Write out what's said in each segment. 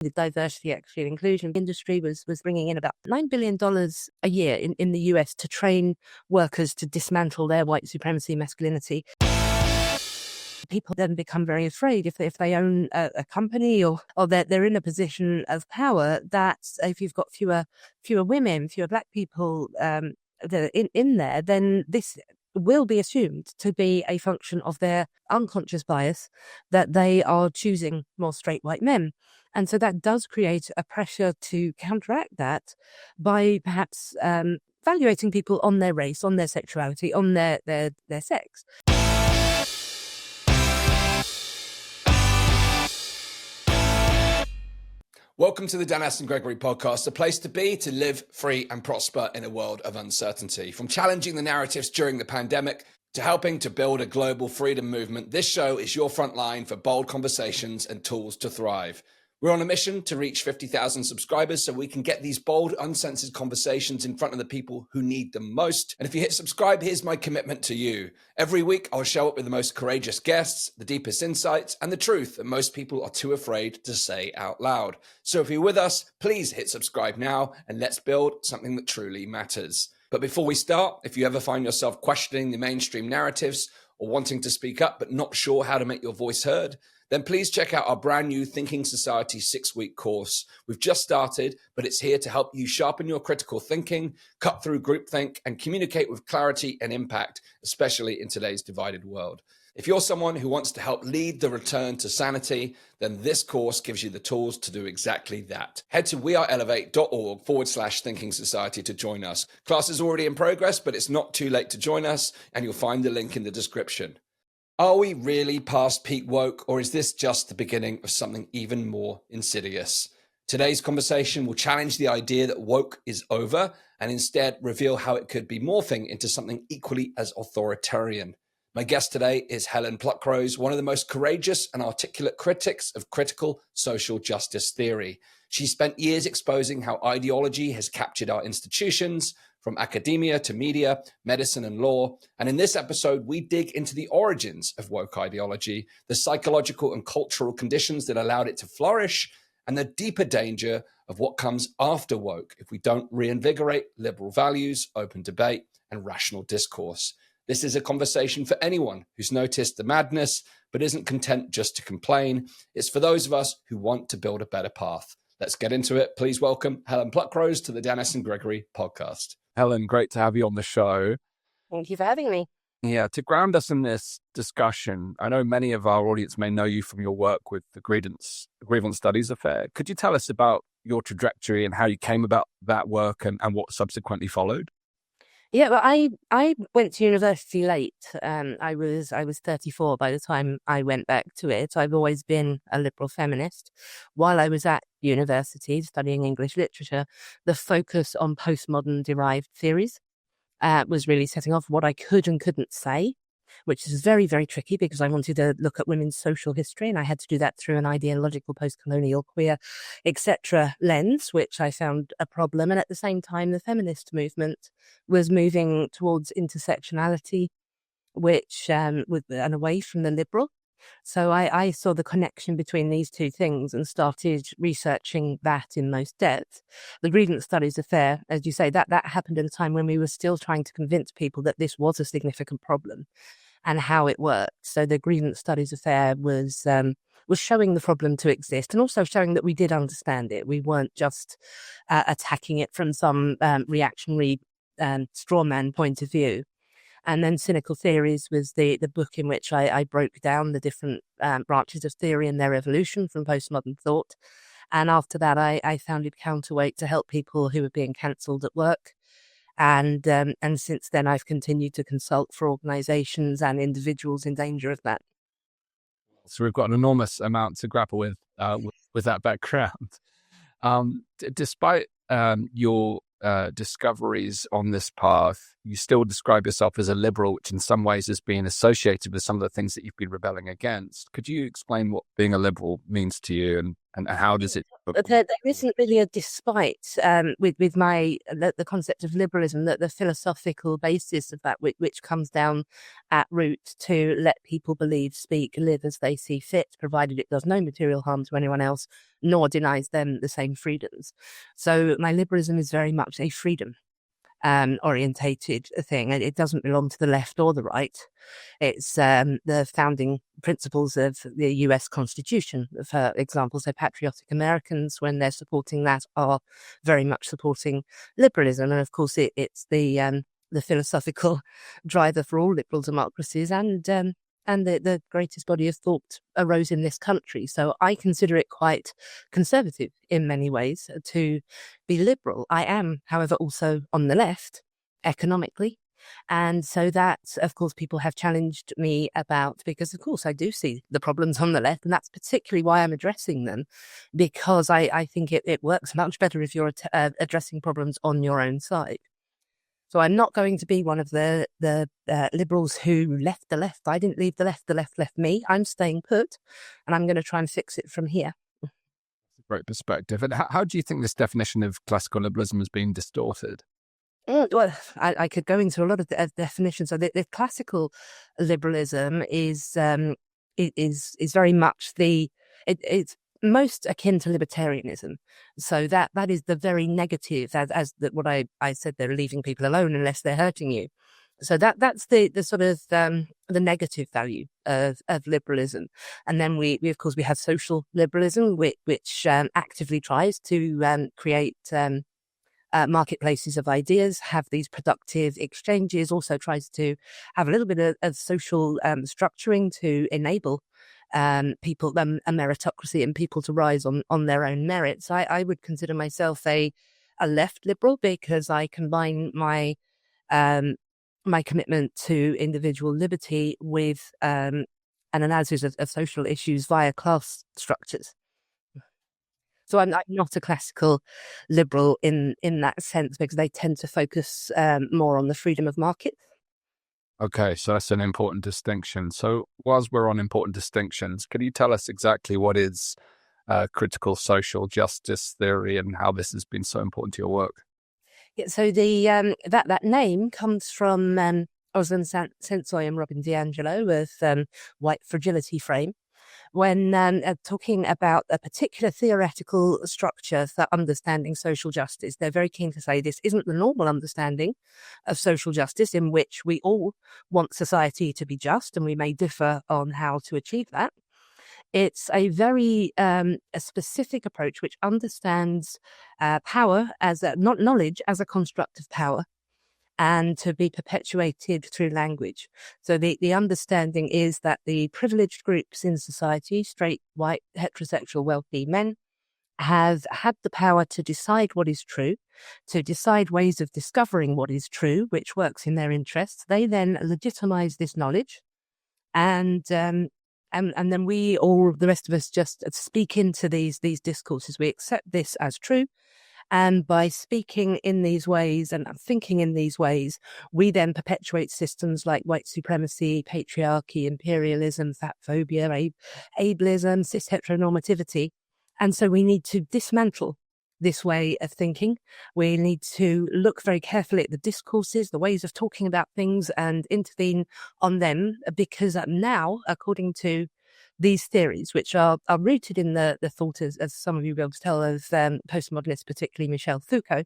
The diversity, equity, and inclusion industry was bringing in about $9 billion a year in the US to train workers to dismantle their white supremacy masculinity. People then become very afraid if they own a company or they're in a position of power, that if you've got fewer women, fewer Black people that are in there, then this will be assumed to be a function of their unconscious bias that they are choosing more straight white men. And so that does create a pressure to counteract that by perhaps valuating people on their race, on their sexuality, on their sex. Welcome to the Astin-Gregory podcast, a place to be, to live free and prosper in a world of uncertainty. From challenging the narratives during the pandemic to helping to build a global freedom movement, this show is your front line for bold conversations and tools to thrive. We're on a mission to reach 50,000 subscribers so we can get these bold, uncensored conversations in front of the people who need them most. And if you hit subscribe, here's my commitment to you. Every week, I'll show up with the most courageous guests, the deepest insights, and the truth that most people are too afraid to say out loud. So if you're with us, please hit subscribe now and let's build something that truly matters. But before we start, if you ever find yourself questioning the mainstream narratives or wanting to speak up but not sure how to make your voice heard, then please check out our brand new Thinking Society 6-week course. We've just started, but it's here to help you sharpen your critical thinking, cut through groupthink, and communicate with clarity and impact, especially in today's divided world. If you're someone who wants to help lead the return to sanity, then this course gives you the tools to do exactly that. Head to weareelevate.org/Thinking Society to join us. Class is already in progress, but it's not too late to join us, and you'll find the link in the description. Are we really past peak woke, or is this just the beginning of something even more insidious? Today's conversation will challenge the idea that woke is over and instead reveal how it could be morphing into something equally as authoritarian. My guest today is Helen Pluckrose, one of the most courageous and articulate critics of critical social justice theory. She spent years exposing how ideology has captured our institutions, from academia to media, medicine and law. And in this episode, we dig into the origins of woke ideology, the psychological and cultural conditions that allowed it to flourish, and the deeper danger of what comes after woke if we don't reinvigorate liberal values, open debate, and rational discourse. This is a conversation for anyone who's noticed the madness, but isn't content just to complain. It's for those of us who want to build a better path. Let's get into it. Please welcome Helen Pluckrose to the Astin-Gregory podcast. Helen, great to have you on the show. Thank you for having me. Yeah, to ground us in this discussion, I know many of our audience may know you from your work with the Grievance Studies Affair. Could you tell us about your trajectory and how you came about that work and what subsequently followed? Yeah, well, I went to university late. I was 34 by the time I went back to it. I've always been a liberal feminist. While I was at university studying English literature, the focus on postmodern derived theories was really setting off what I could and couldn't say, which is very, very tricky because I wanted to look at women's social history and I had to do that through an ideological, post-colonial, queer, etc. lens, which I found a problem. And at the same time, the feminist movement was moving towards intersectionality, which and away from the liberal. So I saw the connection between these two things and started researching that in most depth. The Grievance Studies Affair, as you say, that happened at a time when we were still trying to convince people that this was a significant problem and how it worked. So the Grievance Studies Affair was showing the problem to exist and also showing that we did understand it. We weren't just attacking it from some reactionary straw man point of view. And then Cynical Theories was the book in which I broke down the different branches of theory and their evolution from postmodern thought. And after that, I founded Counterweight to help people who were being cancelled at work. And since then, I've continued to consult for organisations and individuals in danger of that. So we've got an enormous amount to grapple with that background. Despite your discoveries on this path, you still describe yourself as a liberal, which in some ways is being associated with some of the things that you've been rebelling against. Could you explain what being a liberal means to you and and how does it? There isn't really a despite with the concept of liberalism, that the philosophical basis of that, which comes down at root to let people believe, speak, live as they see fit, provided it does no material harm to anyone else, nor denies them the same freedoms. So my liberalism is very much a freedom orientated thing, and it doesn't belong to the left or the right. It's the founding principles of the US Constitution, for example. So patriotic Americans, when they're supporting that, are very much supporting liberalism. And of course, it's the philosophical driver for all liberal democracies, and the greatest body of thought arose in this country. So I consider it quite conservative in many ways to be liberal. I am, however, also on the left economically. And so that, of course, people have challenged me about, because, of course, I do see the problems on the left. And that's particularly why I'm addressing them, because I think it works much better if you're addressing problems on your own side. So I'm not going to be one of the liberals who left the left. I didn't leave the left left me. I'm staying put, and I'm going to try and fix it from here. Great perspective. And how do you think this definition of classical liberalism has been distorted? Well, I could go into a lot of definitions. So the classical liberalism is very much it's most akin to libertarianism. So that is the very negative, as what I said, they're leaving people alone unless they're hurting you. So that's the sort of the negative value of liberalism. And then we of course we have social liberalism, which actively tries to create marketplaces of ideas, have these productive exchanges, also tries to have a little bit of social structuring to enable people, a meritocracy, and people to rise on their own merits. I would consider myself a left liberal, because I combine my commitment to individual liberty with an analysis of social issues via class structures. So I'm not a classical liberal in that sense, because they tend to focus more on the freedom of markets. Okay, so that's an important distinction. So whilst we're on important distinctions, can you tell us exactly what is critical social justice theory and how this has been so important to your work? Yeah, so the that name comes from Osland Sensoy and Robin DiAngelo with White Fragility Frame, when talking about a particular theoretical structure for understanding social justice. They're very keen to say this isn't the normal understanding of social justice, in which we all want society to be just, and we may differ on how to achieve that. It's a very a specific approach which understands power as not knowledge as a construct of power, and to be perpetuated through language. So the understanding is that the privileged groups in society, straight, white, heterosexual, wealthy men, have had the power to decide what is true, to decide ways of discovering what is true, which works in their interests. They then legitimize this knowledge, and then we, all the rest of us, just speak into these discourses. We accept this as true. And by speaking in these ways and thinking in these ways, we then perpetuate systems like white supremacy, patriarchy, imperialism, fat phobia, ableism, cis heteronormativity. And so we need to dismantle this way of thinking. We need to look very carefully at the discourses, the ways of talking about things, and intervene on them, because now, according to these theories, which are rooted in the thought, as some of you will be able to tell, of postmodernists, particularly Michel Foucault,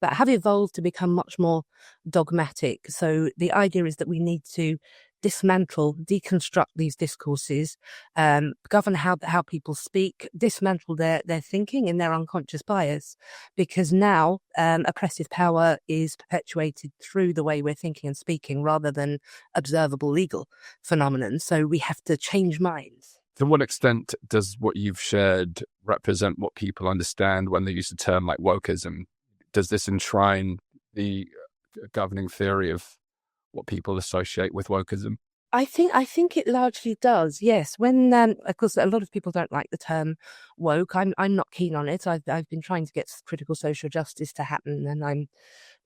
but have evolved to become much more dogmatic. So the idea is that we need to dismantle, deconstruct these discourses, govern how people speak, dismantle their thinking and their unconscious bias, because now oppressive power is perpetuated through the way we're thinking and speaking, rather than observable legal phenomenon. So we have to change minds. To what extent does what you've shared represent what people understand when they use the term like wokeism? Does this enshrine the governing theory of what people associate with wokeism? I think it largely does, yes. When, of course, a lot of people don't like the term woke. I'm not keen on it. I've been trying to get critical social justice to happen, and I'm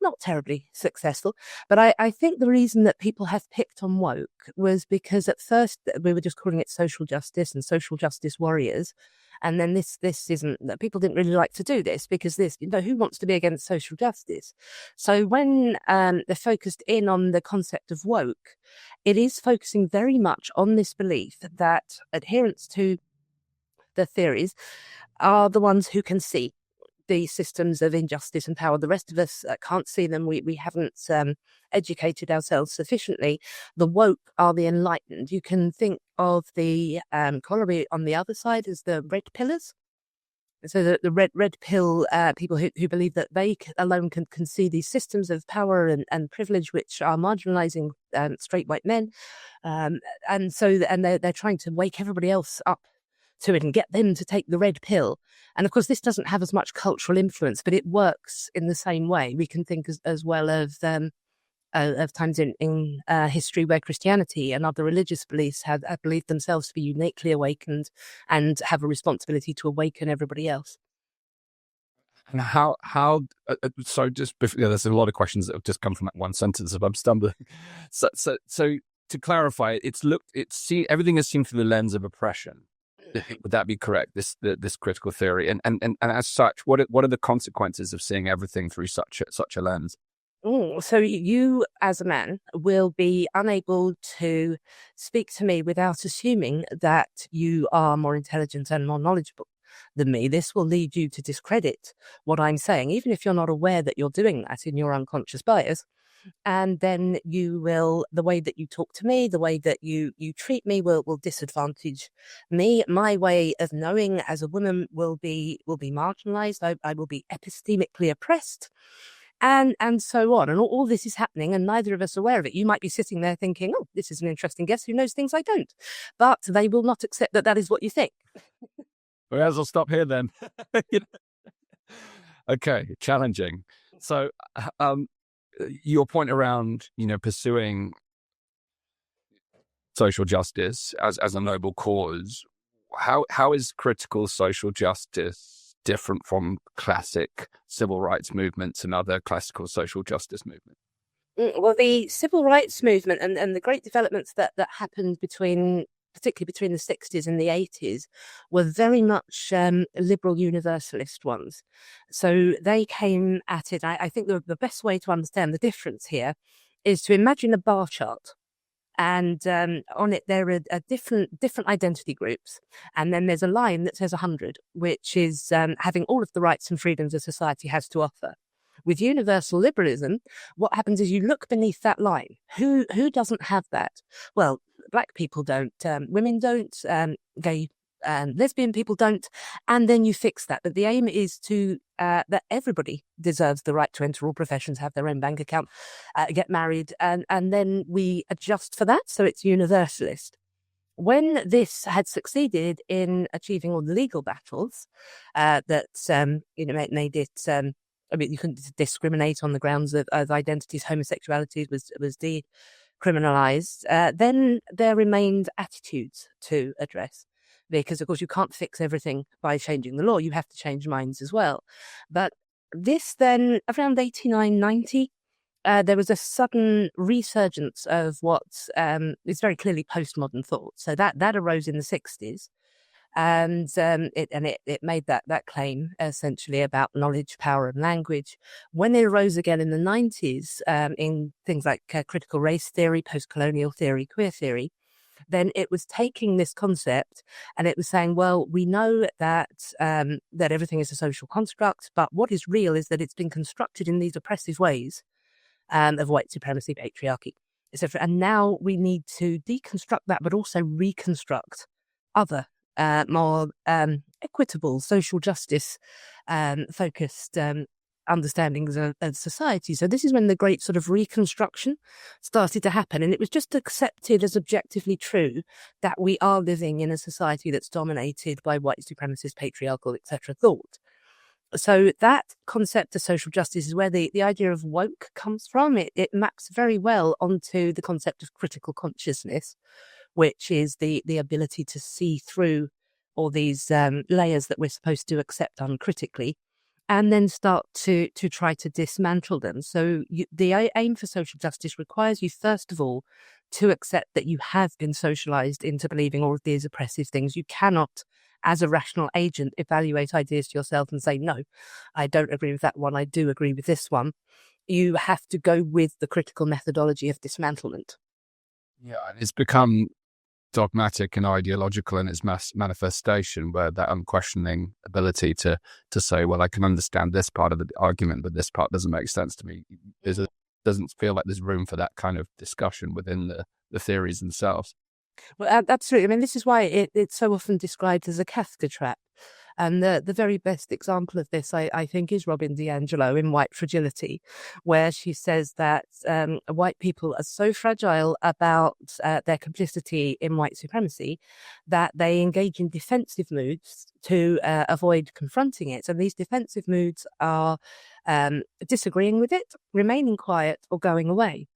not terribly successful. But I think the reason that people have picked on woke was because at first we were just calling it social justice and social justice warriors. And then this isn't, that people didn't really like to do this because who wants to be against social justice? So when they're focused in on the concept of woke, it is focusing very much on this belief that adherents to the theories are the ones who can see the systems of injustice and power. The rest of us can't see them. We haven't educated ourselves sufficiently. The woke are the enlightened. You can think of the corollary on the other side as the red pillars. So the red pill people who believe that they alone can see these systems of power and privilege which are marginalizing straight white men, and they're trying to wake everybody else up to it and get them to take the red pill. And of course, this doesn't have as much cultural influence, but it works in the same way. We can think as well of times in history where Christianity and other religious beliefs have believed themselves to be uniquely awakened and have a responsibility to awaken everybody else. And so just before, there's a lot of questions that have just come from that one sentence if I'm stumbling. So to clarify, everything is seen through the lens of oppression. Would that be correct? This critical theory, and as such, what are the consequences of seeing everything through such a lens? So you, as a man, will be unable to speak to me without assuming that you are more intelligent and more knowledgeable than me. This will lead you to discredit what I'm saying, even if you're not aware that you're doing that in your unconscious bias. And then the way that you talk to me, the way that you treat me will disadvantage me. My way of knowing as a woman will be marginalized. I will be epistemically oppressed. And so on. And all this is happening, and neither of us are aware of it. You might be sitting there thinking, oh, this is an interesting guest who knows things I don't. But they will not accept that is what you think. Well, I'll stop here then. Okay, challenging. So your point around, pursuing social justice as a noble cause, how is critical social justice different from classic civil rights movements and other classical social justice movements? Well, the civil rights movement and the great developments that happened particularly between the 60s and the 80s, were very much liberal universalist ones. So they came at it. I think the best way to understand the difference here is to imagine a bar chart. And on it, there are different identity groups. And then there's a line that says 100, which is having all of the rights and freedoms a society has to offer. With universal liberalism, what happens is you look beneath that line. Who doesn't have that? Well, Black people don't, women don't, gay and lesbian people don't, and then you fix that. But the aim is to that everybody deserves the right to enter all professions, have their own bank account, get married, and then we adjust for that, so it's universalist. When this had succeeded in achieving all the legal battles that made it, you couldn't discriminate on the grounds of identities, homosexuality was decriminalized. Then there remained attitudes to address. Because, of course, you can't fix everything by changing the law. You have to change minds as well. But this then, around 89, 90, there was a sudden resurgence of what is very clearly postmodern thought. So that arose in the 60s. And it made that claim essentially about knowledge, power, and language. When it arose again in the 90s, in things like critical race theory, post-colonial theory, queer theory, then it was taking this concept and it was saying, well, we know that that everything is a social construct, but what is real is that it's been constructed in these oppressive ways of white supremacy, patriarchy, etc. And now we need to deconstruct that, but also reconstruct other more equitable, social justice focused understandings of society. So this is when the great sort of reconstruction started to happen, and it was just accepted as objectively true that we are living in a society that's dominated by white supremacist, patriarchal, etc. thought. So that concept of social justice is where the idea of woke comes from. It maps very well onto the concept of critical consciousness, which is the ability to see through or these layers that we're supposed to accept uncritically, and then start to try to dismantle them. So the aim for social justice requires you, first of all, to accept that you have been socialized into believing all of these oppressive things. You cannot, as a rational agent, evaluate ideas to yourself and say, no, I don't agree with that one, I do agree with this one. You have to go with the critical methodology of dismantlement. Yeah, and it's become dogmatic and ideological in its manifestation, where that unquestioning ability to say, well, I can understand this part of the argument, but this part doesn't make sense to me. Doesn't feel like there's room for that kind of discussion within the theories themselves. Well, absolutely. I mean, this is why it's so often described as a Kafka trap. And the very best example of this, I think, is Robin DiAngelo in White Fragility, where she says that white people are so fragile about their complicity in white supremacy that they engage in defensive moods to avoid confronting it. And these defensive moods are disagreeing with it, remaining quiet, or going away.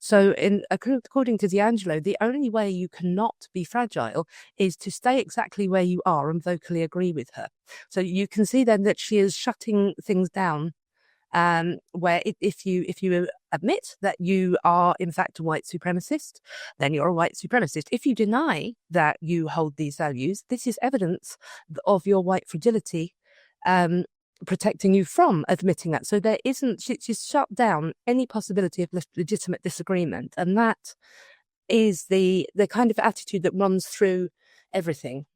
So, according to DiAngelo, the only way you cannot be fragile is to stay exactly where you are and vocally agree with her. So you can see then that she is shutting things down. Where if you admit that you are in fact a white supremacist, then you're a white supremacist. If you deny that you hold these values, this is evidence of your white fragility. Protecting you from admitting that. So there isn't, she's shut down any possibility of legitimate disagreement. And that is the kind of attitude that runs through everything.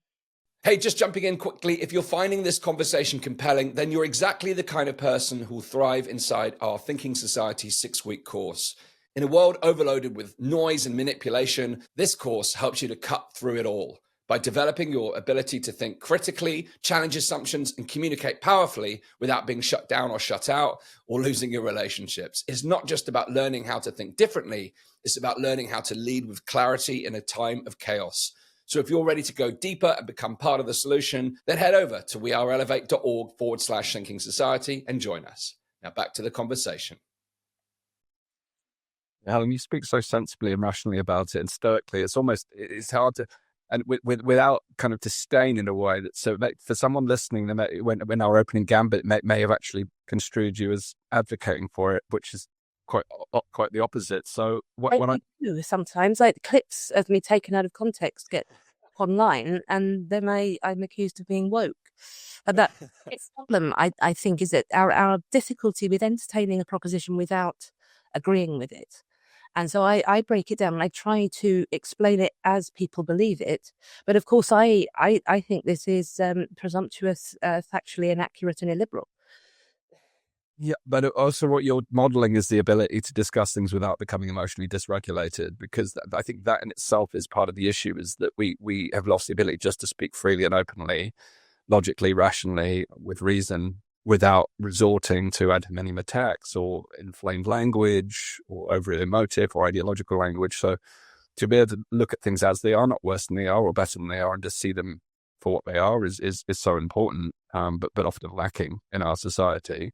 Hey, just jumping in quickly, if you're finding this conversation compelling, then you're exactly the kind of person who will thrive inside our Thinking Society 6-week course. In a world overloaded with noise and manipulation, this course helps you to cut through it all by developing your ability to think critically, challenge assumptions, and communicate powerfully without being shut down or shut out or losing your relationships. It's not just about learning how to think differently. It's about learning how to lead with clarity in a time of chaos. So if you're ready to go deeper and become part of the solution, then head over to weareelevate.org/thinking society and join us. Now back to the conversation. Helen, you speak so sensibly and rationally about it and stoically. It's hard to, and without kind of disdain in a way that, so for someone listening, when our opening gambit may have actually construed you as advocating for it, which is quite the opposite. So I do sometimes, like clips of me taken out of context get online, and then I'm accused of being woke. And that it's a problem, I think, is that our difficulty with entertaining a proposition without agreeing with it. And so I break it down and I try to explain it as people believe it. But of course, I think this is presumptuous, factually inaccurate and illiberal. Yeah, but also what you're modeling is the ability to discuss things without becoming emotionally dysregulated, because I think that in itself is part of the issue, is that we have lost the ability just to speak freely and openly, logically, rationally, with reason, without resorting to ad hominem attacks or inflamed language or overly emotive or ideological language. So to be able to look at things as they are, not worse than they are or better than they are, and just see them for what they are is so important, but often lacking in our society.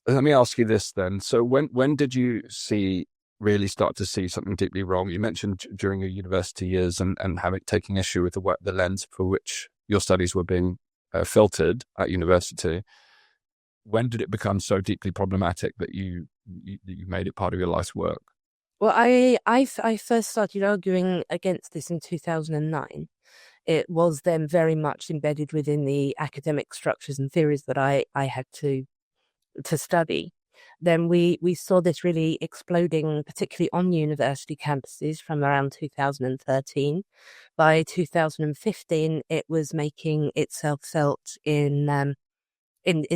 Let me ask you this then. So when did you really start to see something deeply wrong? You mentioned during your university years and taking issue with the lens for which your studies were being filtered at university. When did it become so deeply problematic that you made it part of your life's work? Well, I first started arguing against this in 2009. It was then very much embedded within the academic structures and theories that I had to study. Then we saw this really exploding, particularly on university campuses from around 2013. By 2015, it was making itself felt in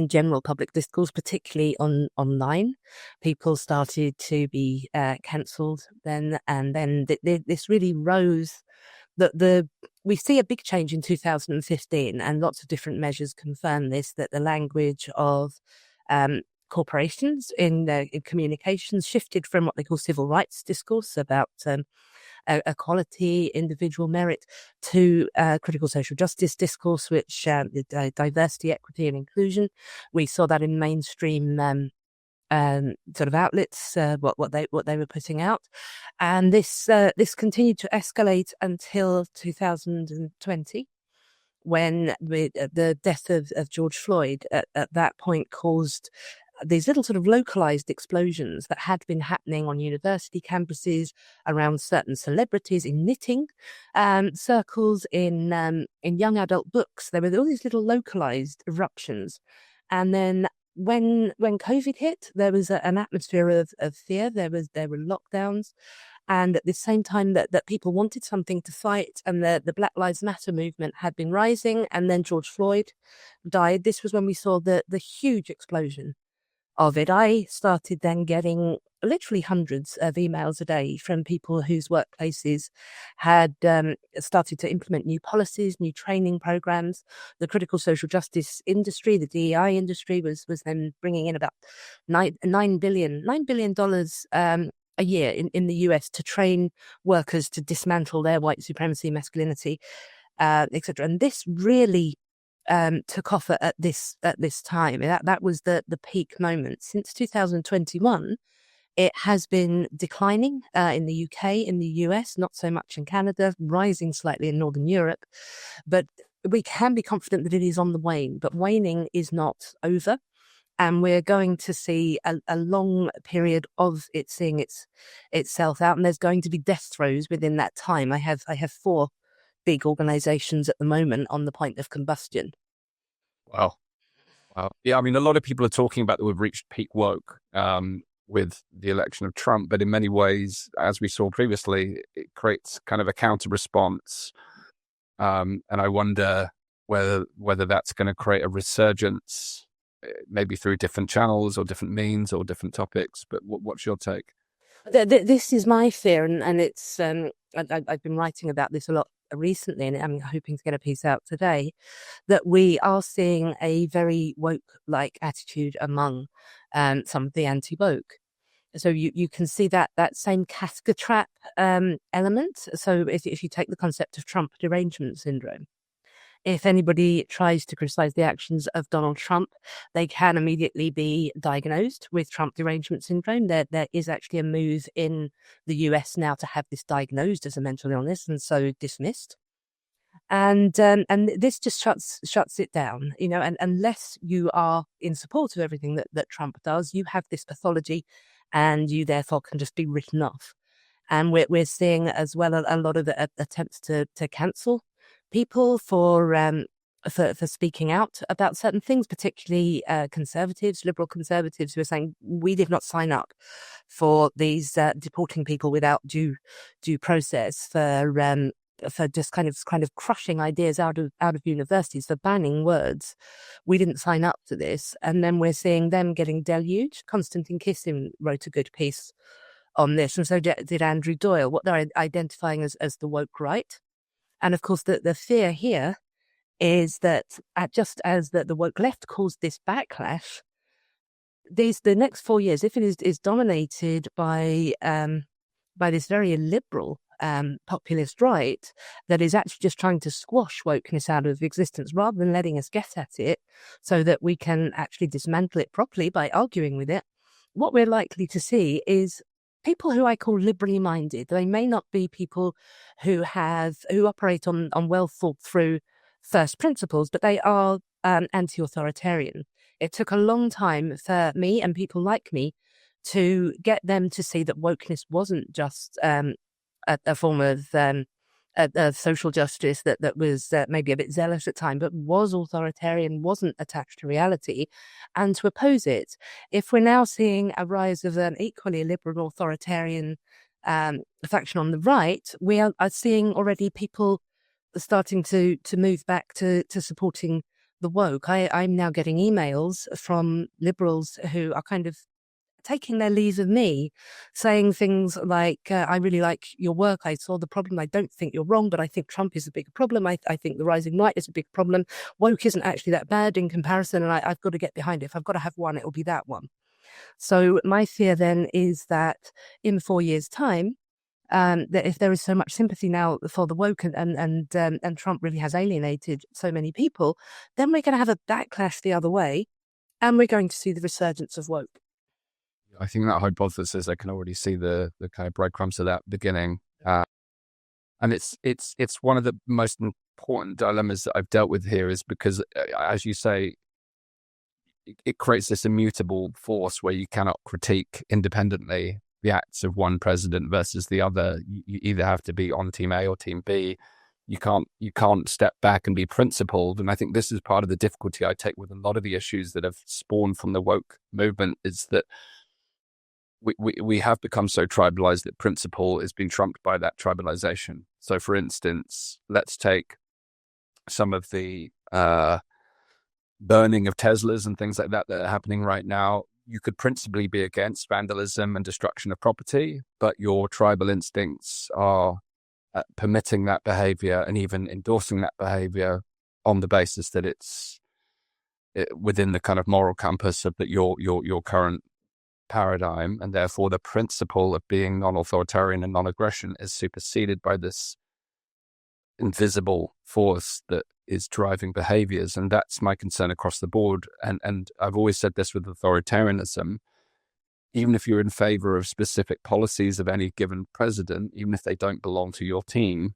general public discourse, particularly online. People started to be cancelled then, and then this really rose. We see a big change in 2015, and lots of different measures confirm this, that the language of corporations in communications shifted from what they call civil rights discourse about equality, individual merit, to critical social justice discourse, which diversity, equity, and inclusion. We saw that in mainstream sort of outlets, what they were putting out, and this continued to escalate until 2020, when the death of George Floyd at that point caused these little sort of localized explosions that had been happening on university campuses around certain celebrities in knitting circles, in young adult books. There were all these little localized eruptions, and then when COVID hit, there was an atmosphere of fear. There were lockdowns. And at the same time that people wanted something to fight, and the Black Lives Matter movement had been rising, and then George Floyd died, this was when we saw the huge explosion of it. I started then getting literally hundreds of emails a day from people whose workplaces had started to implement new policies, new training programs. The critical social justice industry, the DEI industry, was then bringing in about $9 billion a year in the US to train workers to dismantle their white supremacy, masculinity, etc. And this really took off at this time. That was the peak moment. Since 2021, it has been declining in the UK, in the US, not so much in Canada, rising slightly in Northern Europe. But we can be confident that it is on the wane. But waning is not over. And we're going to see a long period of it seeing itself out. And there's going to be death throes within that time. I have 4 big organizations at the moment on the point of combustion. Wow. Yeah, I mean, a lot of people are talking about that we've reached peak woke with the election of Trump, but in many ways, as we saw previously, it creates kind of a counter response. And I wonder whether that's going to create a resurgence, maybe through different channels or different means or different topics. But what's your take? This is my fear, and it's I've been writing about this a lot recently, and I'm hoping to get a piece out today, that we are seeing a very woke-like attitude among some of the anti-woke. So you can see that same Kafka trap element. So if you take the concept of Trump derangement syndrome, if anybody tries to criticize the actions of Donald Trump, they can immediately be diagnosed with Trump derangement syndrome. There is actually a move in the US now to have this diagnosed as a mental illness and so dismissed. And this just shuts it down, and unless you are in support of everything that Trump does, you have this pathology and you therefore can just be written off. And we're seeing as well a lot of attempts to cancel people for speaking out about certain things, particularly conservatives, liberal conservatives, who are saying we did not sign up for these deporting people without due process, for just kind of crushing ideas out of universities, for banning words. We didn't sign up to this, and then we're seeing them getting deluged. Konstantin Kisin wrote a good piece on this, and so did Andrew Doyle. What they're identifying as the woke right. And of course, the fear here is that just as the woke left caused this backlash, the next 4 years, if it is dominated by this very illiberal populist right that is actually just trying to squash wokeness out of existence rather than letting us get at it so that we can actually dismantle it properly by arguing with it, what we're likely to see is people who I call liberally minded. They may not be people who operate on well thought through first principles, but they are anti-authoritarian. It took a long time for me and people like me to get them to see that wokeness wasn't just a form of social justice that was maybe a bit zealous at time, but was authoritarian, wasn't attached to reality, and to oppose it. If we're now seeing a rise of an equally liberal authoritarian faction on the right, we are seeing already people starting to move back to supporting the woke. I'm now getting emails from liberals who are kind of taking their leave of me, saying things like, I really like your work. I saw the problem. I don't think you're wrong, but I think Trump is a big problem. I think the rising right is a big problem. Woke isn't actually that bad in comparison, and I've got to get behind it. If I've got to have one, it'll be that one. So my fear then is that in 4 years' time, that if there is so much sympathy now for the woke and Trump really has alienated so many people, then we're going to have a backlash the other way, and we're going to see the resurgence of woke. I think that hypothesis, I can already see the kind of breadcrumbs of that beginning. And it's one of the most important dilemmas that I've dealt with here, is because, as you say, it creates this immutable force where you cannot critique independently the acts of one president versus the other. You either have to be on team A or team B. You can't step back and be principled. And I think this is part of the difficulty I take with a lot of the issues that have spawned from the woke movement, is that we have become so tribalized that principle is being trumped by that tribalization. So, for instance, let's take some of the burning of Teslas and things like that are happening right now. You could principally be against vandalism and destruction of property, but your tribal instincts are permitting that behavior and even endorsing that behavior on the basis that it's within the kind of moral compass of your current paradigm, and therefore the principle of being non-authoritarian and non-aggression is superseded by this invisible force that is driving behaviors. And that's my concern across the board. And I've always said this with authoritarianism: even if you're in favor of specific policies of any given president, even if they don't belong to your team,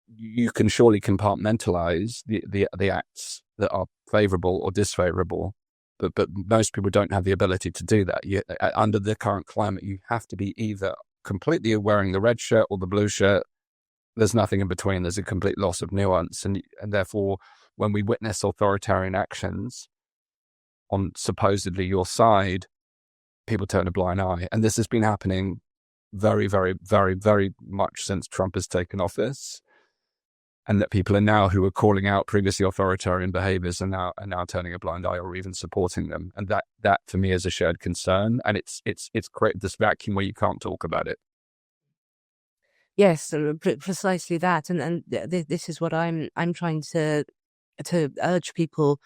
you can surely compartmentalize the acts that are favorable or disfavorable. But most people don't have the ability to do that. Under the current climate, you have to be either completely wearing the red shirt or the blue shirt. There's nothing in between. There's a complete loss of nuance. And therefore, when we witness authoritarian actions on supposedly your side, people turn a blind eye. And this has been happening very, very, very, very much since Trump has taken office. And that people are now, who are calling out previously authoritarian behaviors, are now turning a blind eye or even supporting them. And that for me is a shared concern. And it's created this vacuum where you can't talk about it. Yes, precisely that, and this is what I'm trying to urge people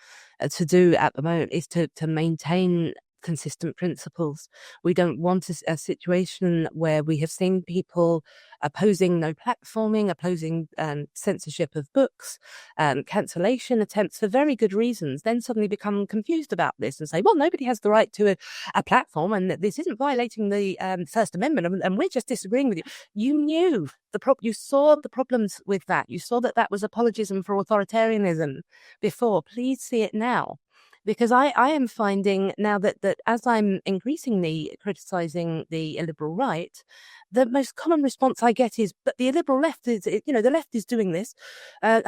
to do at the moment, is to maintain consistent principles. We don't want a situation where we have seen people opposing no platforming, opposing censorship of books, cancellation attempts for very good reasons, then suddenly become confused about this and say, well, nobody has the right to a platform, and this isn't violating the First Amendment, and we're just disagreeing with you. You knew you saw the problems with that. You saw that was apologism for authoritarianism before. Please see it now. Because I am finding now that as I'm increasingly criticizing the illiberal right, the most common response I get is, but the illiberal left is, the left is doing this. I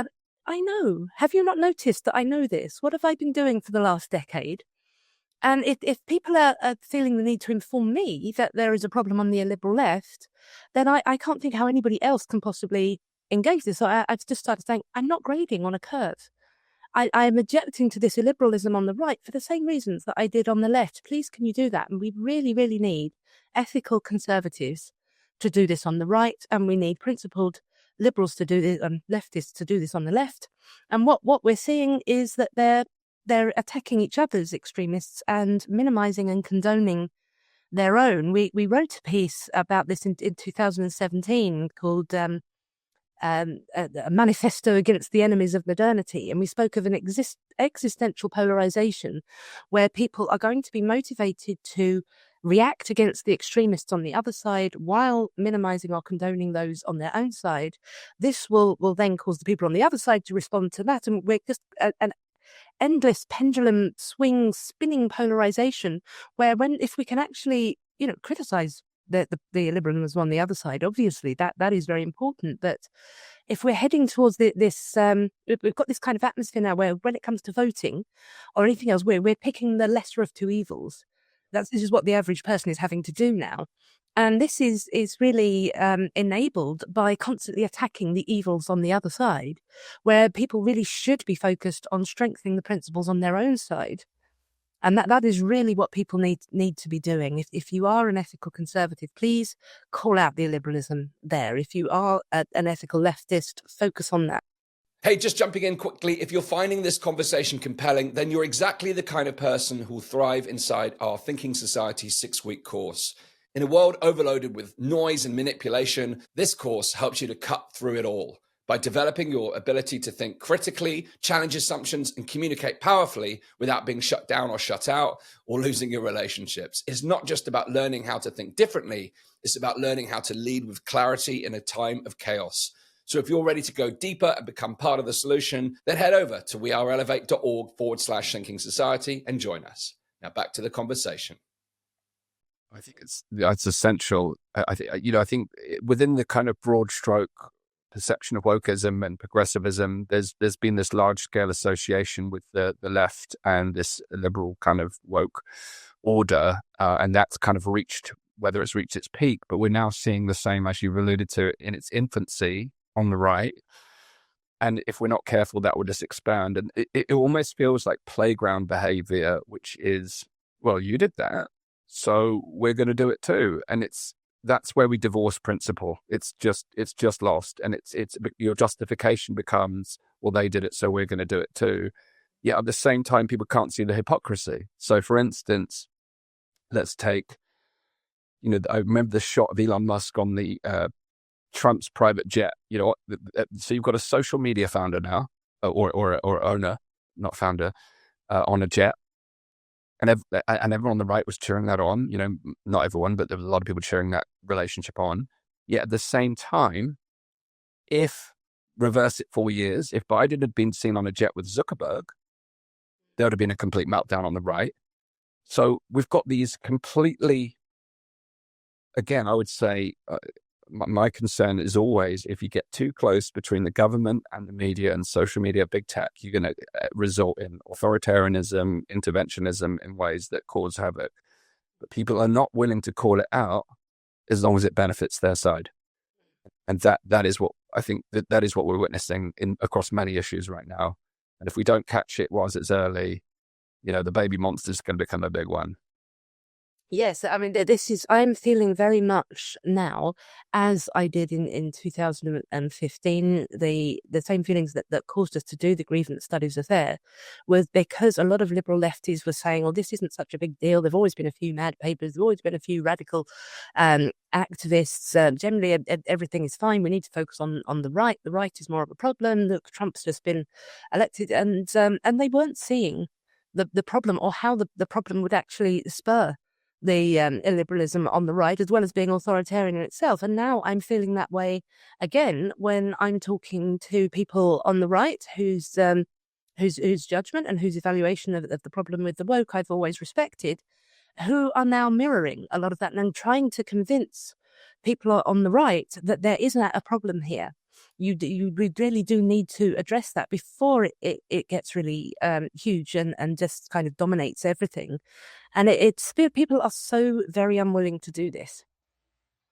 know. Have you not noticed that I know this? What have I been doing for the last decade? And if people are feeling the need to inform me that there is a problem on the illiberal left, then I can't think how anybody else can possibly engage this. So I've just started saying, I'm not grading on a curve. I am objecting to this illiberalism on the right for the same reasons that I did on the left. Please, can you do that? And we really, really need ethical conservatives to do this on the right, and we need principled liberals to do this, leftists to do this on the left. And what we're seeing is that they're attacking each other's extremists and minimizing and condoning their own. We wrote a piece about this in 2017 called a manifesto against the enemies of modernity, and we spoke of an existential polarization where people are going to be motivated to react against the extremists on the other side while minimizing or condoning those on their own side. This will then cause the people on the other side to respond to that, and we're just an endless pendulum swing, spinning polarization where if we can actually criticize the illiberalism on the other side, obviously that is very important. But if we're heading towards this, we've got this kind of atmosphere now where when it comes to voting or anything else, we're picking the lesser of two evils. This is what the average person is having to do now. And this is really enabled by constantly attacking the evils on the other side, where people really should be focused on strengthening the principles on their own side. And that is really what people need to be doing. If you are an ethical conservative, please call out the illiberalism there. If you are an ethical leftist, focus on that. Hey, just jumping in quickly, if you're finding this conversation compelling, then you're exactly the kind of person who will thrive inside our Thinking Society 6-week course. In a world overloaded with noise and manipulation, this course helps you to cut through it all. by developing your ability to think critically, challenge assumptions, and communicate powerfully without being shut down or shut out or losing your relationships. It's not just about learning how to think differently, it's about learning how to lead with clarity in a time of chaos. So if you're ready to go deeper and become part of the solution, then head over to weareelevate.org/thinking society and join us. Now back to the conversation. I think it's essential. I think within the kind of broad stroke perception of wokeism and progressivism, there's been this large scale association with the left and this liberal kind of woke order, and that's kind of reached, whether it's reached its peak, but we're now seeing the same, as you've alluded to, in its infancy on the right. And if we're not careful, that will just expand. And it almost feels like playground behavior, which is, well, you did that, so we're going to do it too. And that's where we divorce principle. It's just lost. And it's your justification becomes, well, they did it, so we're going to do it too. Yet at the same time, people can't see the hypocrisy. So for instance, let's take, I remember the shot of Elon Musk on the Trump's private jet. So you've got a social media founder now, or owner, not founder, on a jet. And everyone on the right was cheering that on. Not everyone, but there was a lot of people cheering that relationship on. Yet at the same time, reverse it 4 years, if Biden had been seen on a jet with Zuckerberg, there would have been a complete meltdown on the right. So we've got these completely, again, I would say, my concern is always, if you get too close between the government and the media and social media, big tech, you're going to result in authoritarianism, interventionism in ways that cause havoc. But people are not willing to call it out as long as it benefits their side. And that is what I think that is what we're witnessing across many issues right now. And if we don't catch it whilst it's early, the baby monster is going to become a big one. Yes, I mean, I'm feeling very much now, as I did in 2015, the same feelings that caused us to do the grievance studies affair was because a lot of liberal lefties were saying, well, this isn't such a big deal. There've always been a few mad papers. There've always been a few radical activists. Generally, everything is fine. We need to focus on the right. The right is more of a problem. Look, Trump's just been elected. And they weren't seeing the problem, or how the problem would actually spur the illiberalism on the right, as well as being authoritarian in itself. And now I'm feeling that way again when I'm talking to people on the right whose judgment and whose evaluation of the problem with the woke I've always respected, who are now mirroring a lot of that and trying to convince people on the right that there isn't a problem here. You really do need to address that before it gets really huge and just kind of dominates everything. And it's people are so very unwilling to do this.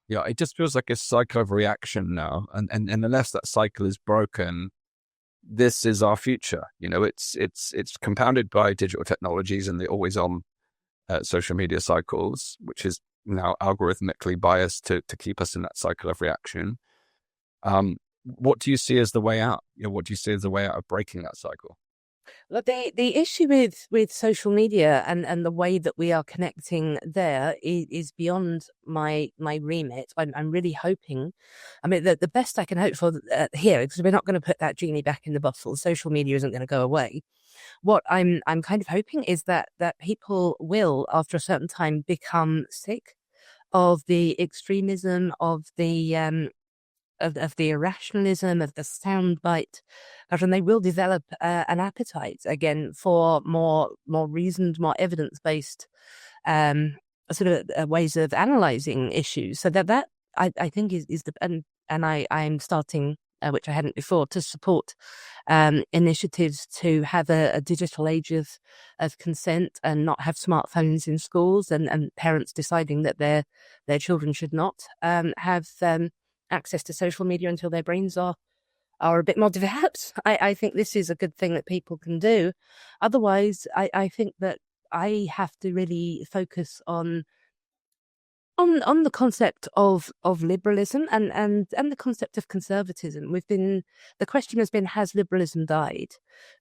Yeah, it just feels like a cycle of reaction now. And unless that cycle is broken, this is our future. It's compounded by digital technologies and the always-on social media cycles, which is now algorithmically biased to keep us in that cycle of reaction. What do you see as the way out? What do you see as the way out of breaking that cycle? Well, the issue with social media and the way that we are connecting there is beyond my remit. I'm really hoping, the best I can hope for here, because we're not going to put that genie back in the bottle. Social media isn't going to go away. What I'm kind of hoping is that people will, after a certain time, become sick of the extremism, of the irrationalism, of the soundbite, and they will develop an appetite again for more reasoned, more evidence-based ways of analysing issues. So that I think is the and I'm starting, which I hadn't before, to support initiatives to have a digital age of consent and not have smartphones in schools, and parents deciding that their children should not have access to social media until their brains are a bit more developed. I think this is a good thing that people can do. Otherwise, I think that I have to really focus on the concept of liberalism and the concept of conservatism. The question has been, has liberalism died?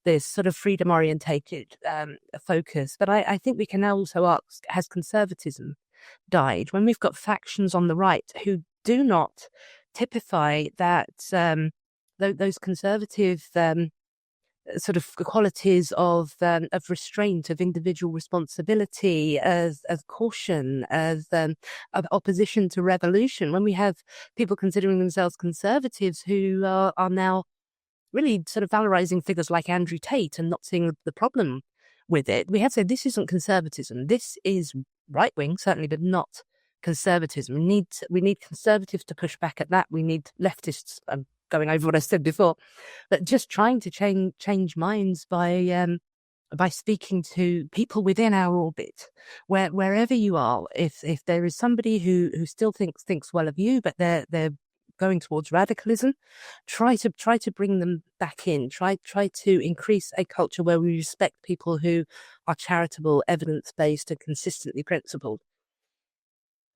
This sort of freedom orientated focus. But I think we can now also ask, has conservatism died? When we've got factions on the right who do not typify that those conservative sort of qualities of restraint, of individual responsibility, as caution, as of opposition to revolution. When we have people considering themselves conservatives who are now really sort of valorizing figures like Andrew Tate and not seeing the problem with it, we have to say this isn't conservatism. This is right wing, certainly, but not conservatism. We need conservatives to push back at that. We need leftists. Going over what I said before, but just trying to change minds by speaking to people within our orbit, wherever you are. If there is somebody who still thinks well of you, but they're going towards radicalism, try to bring them back in. Try to increase a culture where we respect people who are charitable, evidence-based, and consistently principled.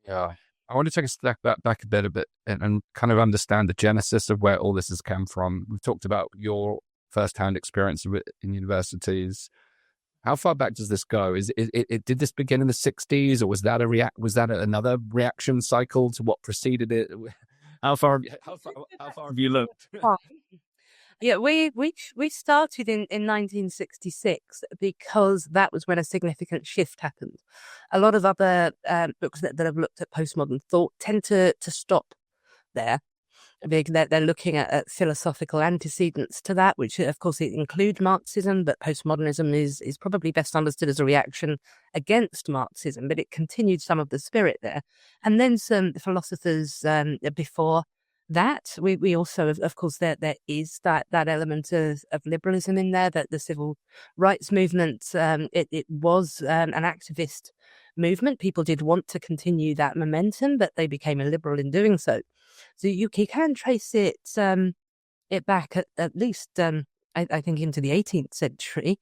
Yeah. I want to take a step back a bit and kind of understand the genesis of where all this has come from. We've talked about your first-hand experience in universities. How far back does this go? Did this begin in the 60s, or was that another reaction cycle to what preceded it? How far have you looked? Yeah, we started in 1966 because that was when a significant shift happened. A lot of other books that have looked at postmodern thought tend to stop there. They're looking at philosophical antecedents to that, which of course include Marxism, but postmodernism is probably best understood as a reaction against Marxism, but it continued some of the spirit there. And then some philosophers before that, we also, of course, there is that element of liberalism in there, that the civil rights movement, it was an activist movement. People did want to continue that momentum, but they became illiberal in doing so. So you can trace it back at least, I think, into the 18th century.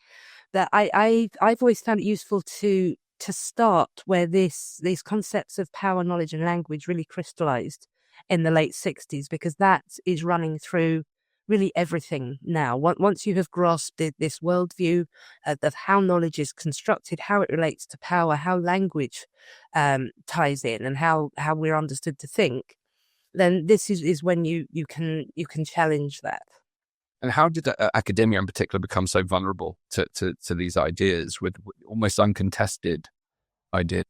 That I've always found it useful to start where these concepts of power, knowledge, and language really crystallized in the late 60s, because that is running through really everything now. Once you have grasped this worldview of how knowledge is constructed, how it relates to power, how language ties in, and how we're understood to think, then this is when you can challenge that. And how did academia in particular become so vulnerable to these ideas, with almost uncontested ideas?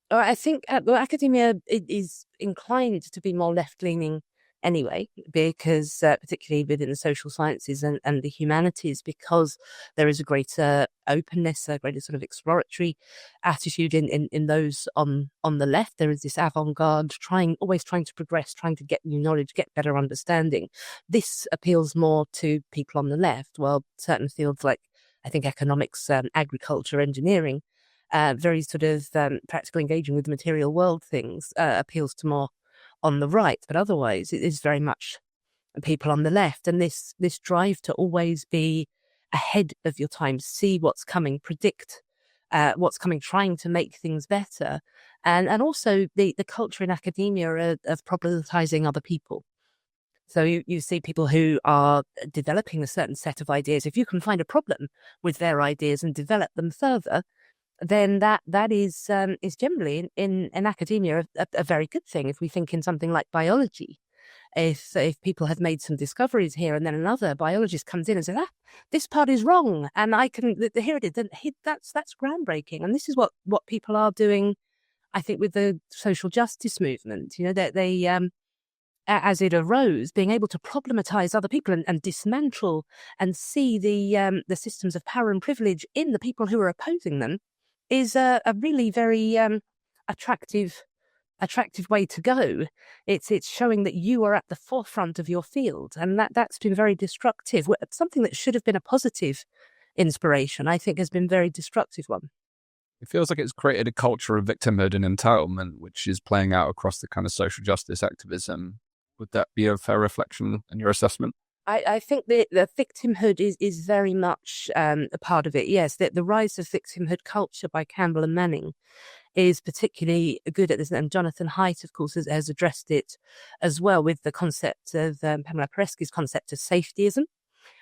I think academia is inclined to be more left-leaning anyway, because particularly within the social sciences and the humanities, because there is a greater openness, a greater sort of exploratory attitude in those on the left. There is this avant-garde, always trying to progress, trying to get new knowledge, get better understanding. This appeals more to people on the left, while certain fields like, I think, economics, agriculture, engineering, very sort of practical, engaging with the material world things, appeals to more on the right. But otherwise, it is very much people on the left. And this drive to always be ahead of your time, see what's coming, predict what's coming, trying to make things better. And also the culture in academia of problematizing other people. So you see people who are developing a certain set of ideas. If you can find a problem with their ideas and develop them further, then that is generally in academia a very good thing. If we think in something like biology, if people have made some discoveries here, and then another biologist comes in and says, this part is wrong, and I can here it is, then that's groundbreaking. And this is what people are doing, I think, with the social justice movement. You know, that they as it arose, being able to problematize other people and dismantle and see the systems of power and privilege in the people who are opposing them, is a really very attractive way to go. It's showing that you are at the forefront of your field, and that's been very destructive. Something that should have been a positive inspiration, I think, has been a very destructive one. It feels like it's created a culture of victimhood and entitlement, which is playing out across the kind of social justice activism. Would that be a fair reflection in your assessment? I think the victimhood is very much a part of it. Yes, the rise of victimhood culture by Campbell and Manning is particularly good at this. And Jonathan Haidt, of course, has addressed it as well with the concept of Pamela Paresky's concept of safetyism,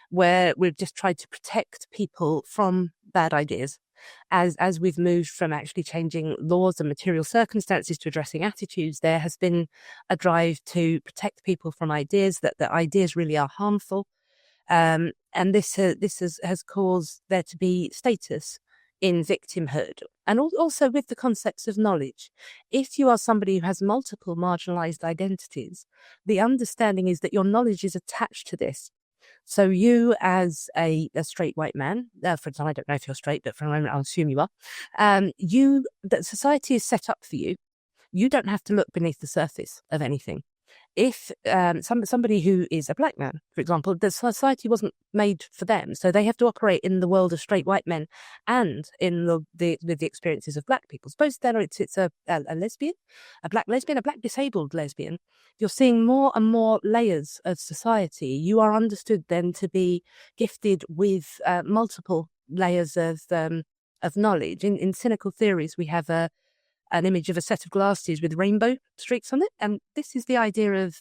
where we've just tried to protect people from bad ideas. as we've moved from actually changing laws and material circumstances to addressing attitudes, there has been a drive to protect people from ideas, that ideas really are harmful. And this has caused there to be status in victimhood, and also with the concepts of knowledge. If you are somebody who has multiple marginalized identities, the understanding is that your knowledge is attached to this. So you, as a straight white man, for example, I don't know if you're straight, but for a moment I'll assume you are, that society is set up for you. You don't have to look beneath the surface of anything. If somebody who is a black man, for example, the society wasn't made for them, so they have to operate in the world of straight white men and in with the experiences of black people. Suppose then it's a lesbian, a black lesbian, a black disabled lesbian. You're seeing more and more layers of society. You are understood then to be gifted with multiple layers of knowledge. In cynical theories, we have an image of a set of glasses with rainbow streaks on it, and this is the idea of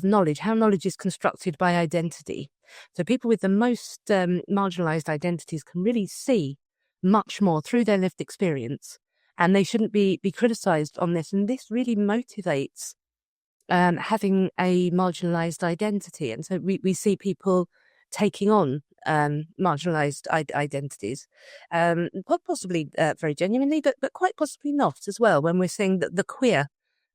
knowledge, how knowledge is constructed by identity. So people with the most marginalized identities can really see much more through their lived experience, and they shouldn't be criticized on this. And this really motivates having a marginalized identity, and so we see people taking on marginalized identities, possibly very genuinely, but quite possibly not as well, when we're seeing that the queer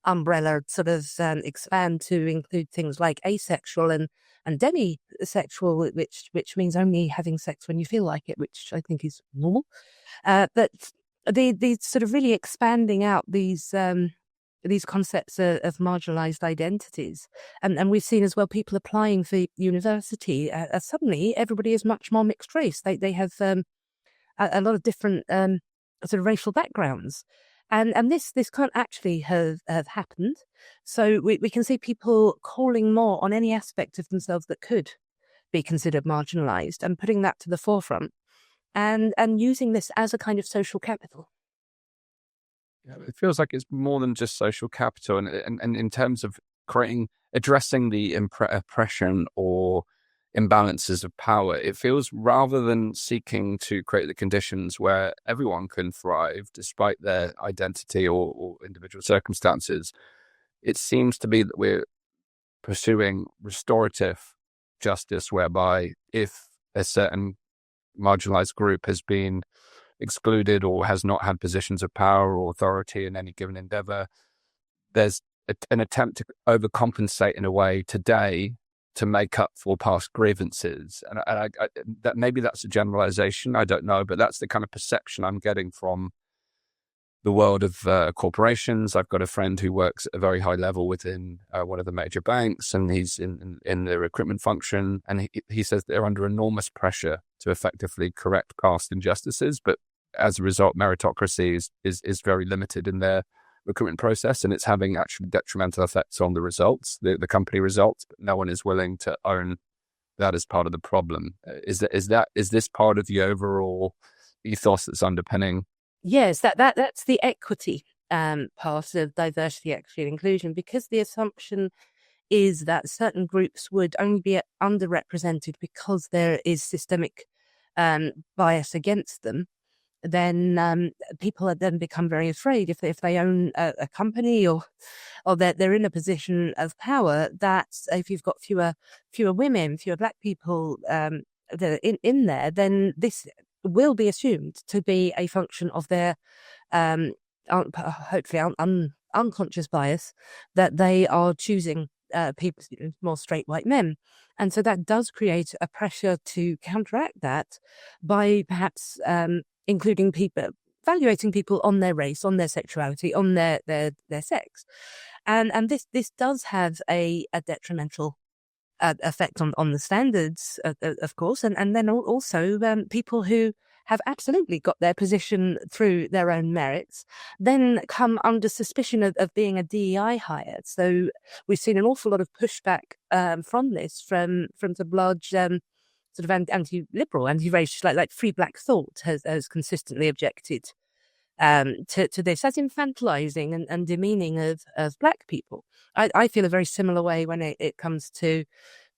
umbrella sort of expand to include things like asexual and demisexual, which means only having sex when you feel like it, which I think is normal. But the sort of really expanding out these concepts of marginalized identities. And we've seen as well people applying for university. Suddenly, everybody is much more mixed race. They have a lot of different sort of racial backgrounds. And this can't actually have happened. So we can see people calling more on any aspect of themselves that could be considered marginalized and putting that to the forefront and using this as a kind of social capital. Yeah, it feels like it's more than just social capital, and in terms of addressing the oppression or imbalances of power, it feels, rather than seeking to create the conditions where everyone can thrive despite their identity or individual circumstances, it seems to be that we're pursuing restorative justice, whereby if a certain marginalized group has been excluded or has not had positions of power or authority in any given endeavor, there's an attempt to overcompensate in a way today to make up for past grievances. And I that maybe that's a generalization, I don't know, but that's the kind of perception I'm getting from the world of corporations. I've got a friend who works at a very high level within one of the major banks, and he's in the recruitment function, and he says they're under enormous pressure to effectively correct past injustices, but as a result, meritocracy is very limited in their recruitment process, and it's having actually detrimental effects on the results, the company results, but no one is willing to own that as part of the problem. Is this part of the overall ethos that's underpinning? Yes, that's the equity part of diversity, equity, and inclusion, because the assumption is that certain groups would only be underrepresented because there is systemic bias against them. Then people then become very afraid if they own a company or they're in a position of power, that if you've got fewer women, fewer black people that are in there, then this will be assumed to be a function of their hopefully unconscious bias, that they are choosing people, more straight white men. And so that does create a pressure to counteract that by perhaps including people, evaluating people on their race, on their sexuality, on their sex. And this does have a detrimental effect on the standards, of course, and then also people who have absolutely got their position through their own merits then come under suspicion of being a DEI hire. So we've seen an awful lot of pushback from this, from the large sort of anti-liberal, anti-racial, like Free Black Thought has consistently objected to this as infantilizing and demeaning of black people. I feel a very similar way when it comes to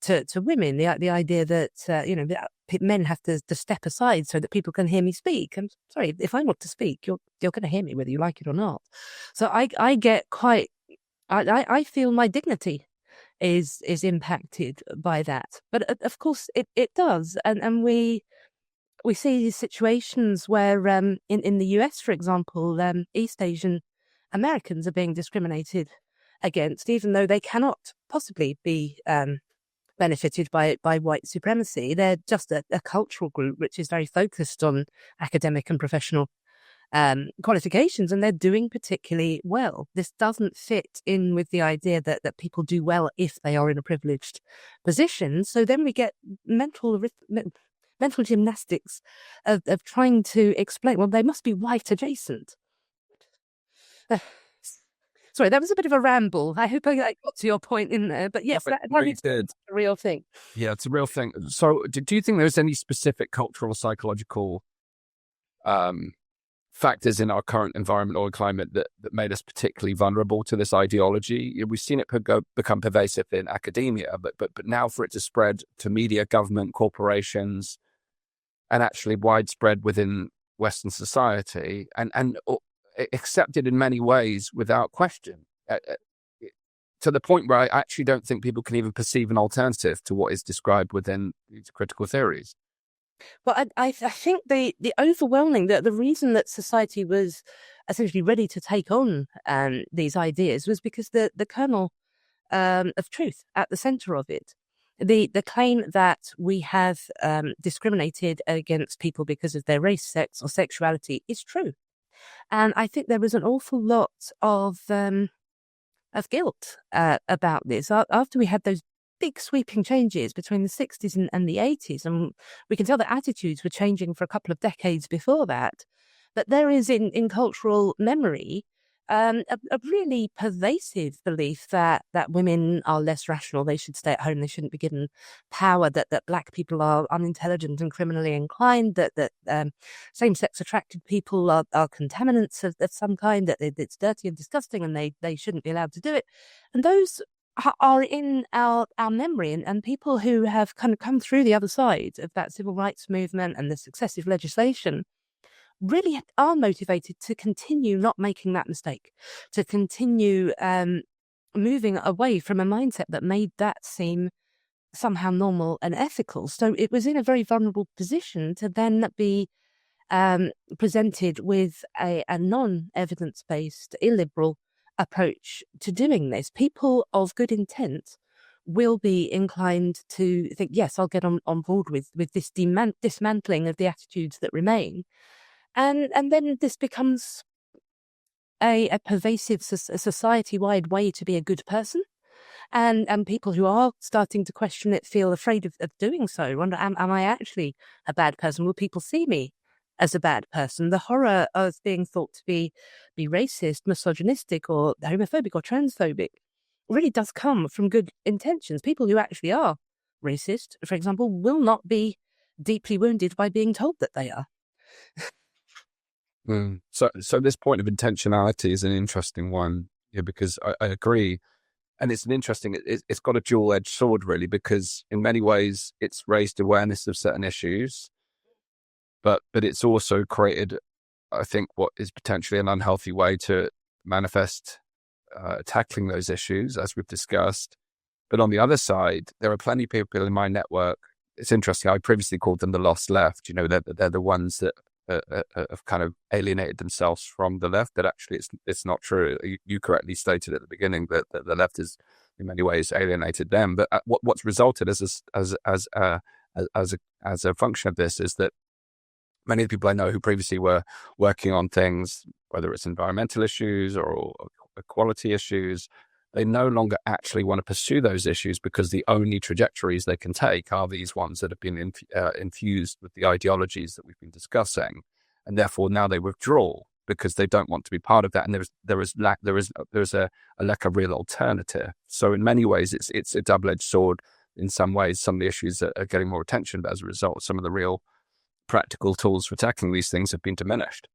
to women. The idea that that men have to step aside so that people can hear me speak. I'm sorry, if I want to speak, you're going to hear me whether you like it or not. So I get quite. I feel my dignity is impacted by that. But of course it does, and we see these situations where in the US, for example, East Asian Americans are being discriminated against, even though they cannot possibly be benefited by white supremacy. They're just a cultural group which is very focused on academic and professional qualifications, and they're doing particularly well. This doesn't fit in with the idea that people do well if they are in a privileged position. So then we get mental gymnastics of trying to explain, well, they must be white adjacent. Sorry, that was a bit of a ramble. I hope I got to your point in there. But yes, that is a real thing. Yeah, it's a real thing. So do you think there's any specific cultural or psychological factors in our current environment or climate that made us particularly vulnerable to this ideology? We've seen it become pervasive in academia, but now for it to spread to media, government, corporations, and actually widespread within Western society and accepted in many ways without question, to the point where I actually don't think people can even perceive an alternative to what is described within these critical theories. Well, I think the overwhelming, the reason that society was essentially ready to take on these ideas was because the kernel of truth at the center of it. The claim that we have discriminated against people because of their race, sex, or sexuality is true. And I think there was an awful lot of guilt about this after we had those big sweeping changes between the 60s and the 80s. And we can tell that attitudes were changing for a couple of decades before that. But there is in cultural memory a really pervasive belief that women are less rational, they should stay at home, they shouldn't be given power, that Black people are unintelligent and criminally inclined, that same-sex attracted people are contaminants of some kind, that it's dirty and disgusting and they shouldn't be allowed to do it. And those are in our memory, and people who have kind of come through the other side of that civil rights movement and the successive legislation really are motivated to continue not making that mistake, to continue moving away from a mindset that made that seem somehow normal and ethical. So it was in a very vulnerable position to then be presented with a non-evidence-based, illiberal approach to doing this. People of good intent will be inclined to think, yes, I'll get on board with this dismantling of the attitudes that remain. And then this becomes a pervasive society-wide way to be a good person. And people who are starting to question it feel afraid of doing so. Wonder, am I actually a bad person? Will people see me as a bad person? The horror of being thought to be racist, misogynistic, or homophobic or transphobic really does come from good intentions. People who actually are racist, for example, will not be deeply wounded by being told that they are. So this point of intentionality is an interesting one, because I agree. And it's it's got a dual-edged sword, really, because in many ways it's raised awareness of certain issues, but it's also created, I think, what is potentially an unhealthy way to manifest tackling those issues, as we've discussed. But on the other side, there are plenty of people in my network. It's interesting. I previously called them the lost left. They're the ones that have kind of alienated themselves from the left. That actually it's not true. You correctly stated at the beginning that the left has in many ways alienated them. But what's resulted as a function of this is that many of the people I know who previously were working on things, whether it's environmental issues or equality issues, they no longer actually want to pursue those issues because the only trajectories they can take are these ones that have been infused with the ideologies that we've been discussing, and therefore now they withdraw because they don't want to be part of that. And there is a lack of real alternative. So in many ways, it's a double-edged sword. In some ways, some of the issues are getting more attention, but as a result, some of the real practical tools for tackling these things have been diminished.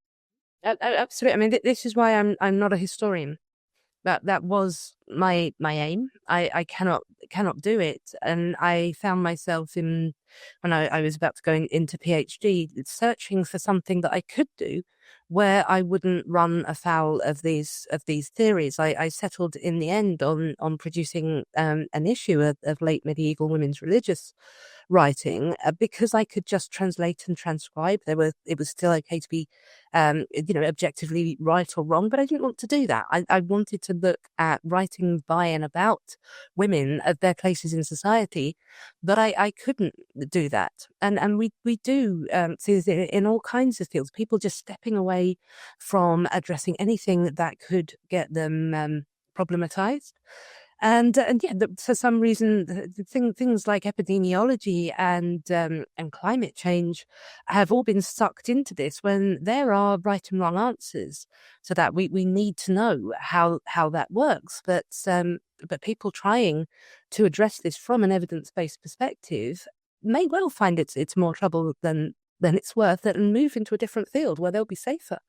Absolutely. I mean, this is why I'm not a historian. That was my aim. I cannot do it, and I found myself when I was about to go into PhD, searching for something that I could do where I wouldn't run afoul of these theories. I settled in the end on producing an issue of late medieval women's religious writing, because I could just translate and transcribe. It was still okay to be objectively right or wrong, but I didn't want to do that. I wanted to look at writing by and about women of their places in society, but I couldn't do that. And we do see this in all kinds of fields, people just stepping away from addressing anything that could get them problematized. And yeah, for some reason, things like epidemiology and climate change have all been sucked into this, when there are right and wrong answers. So that we need to know how that works. But people trying to address this from an evidence-based perspective may well find it's more trouble than it's worth, and move into a different field where they'll be safer.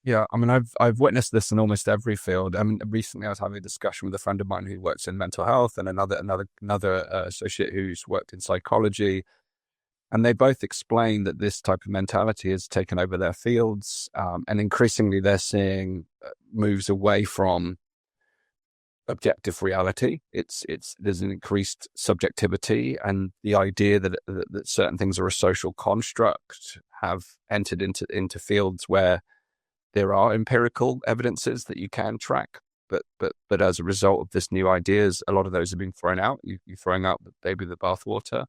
Yeah, I mean, I've witnessed this in almost every field. I mean, recently I was having a discussion with a friend of mine who works in mental health, and another associate who's worked in psychology, and they both explain that this type of mentality has taken over their fields, and increasingly they're seeing moves away from objective reality. There's an increased subjectivity, and the idea that certain things are a social construct have entered into fields where there are empirical evidences that you can track, but as a result of this new ideas, a lot of those are being thrown out. You're throwing out the baby with the bathwater,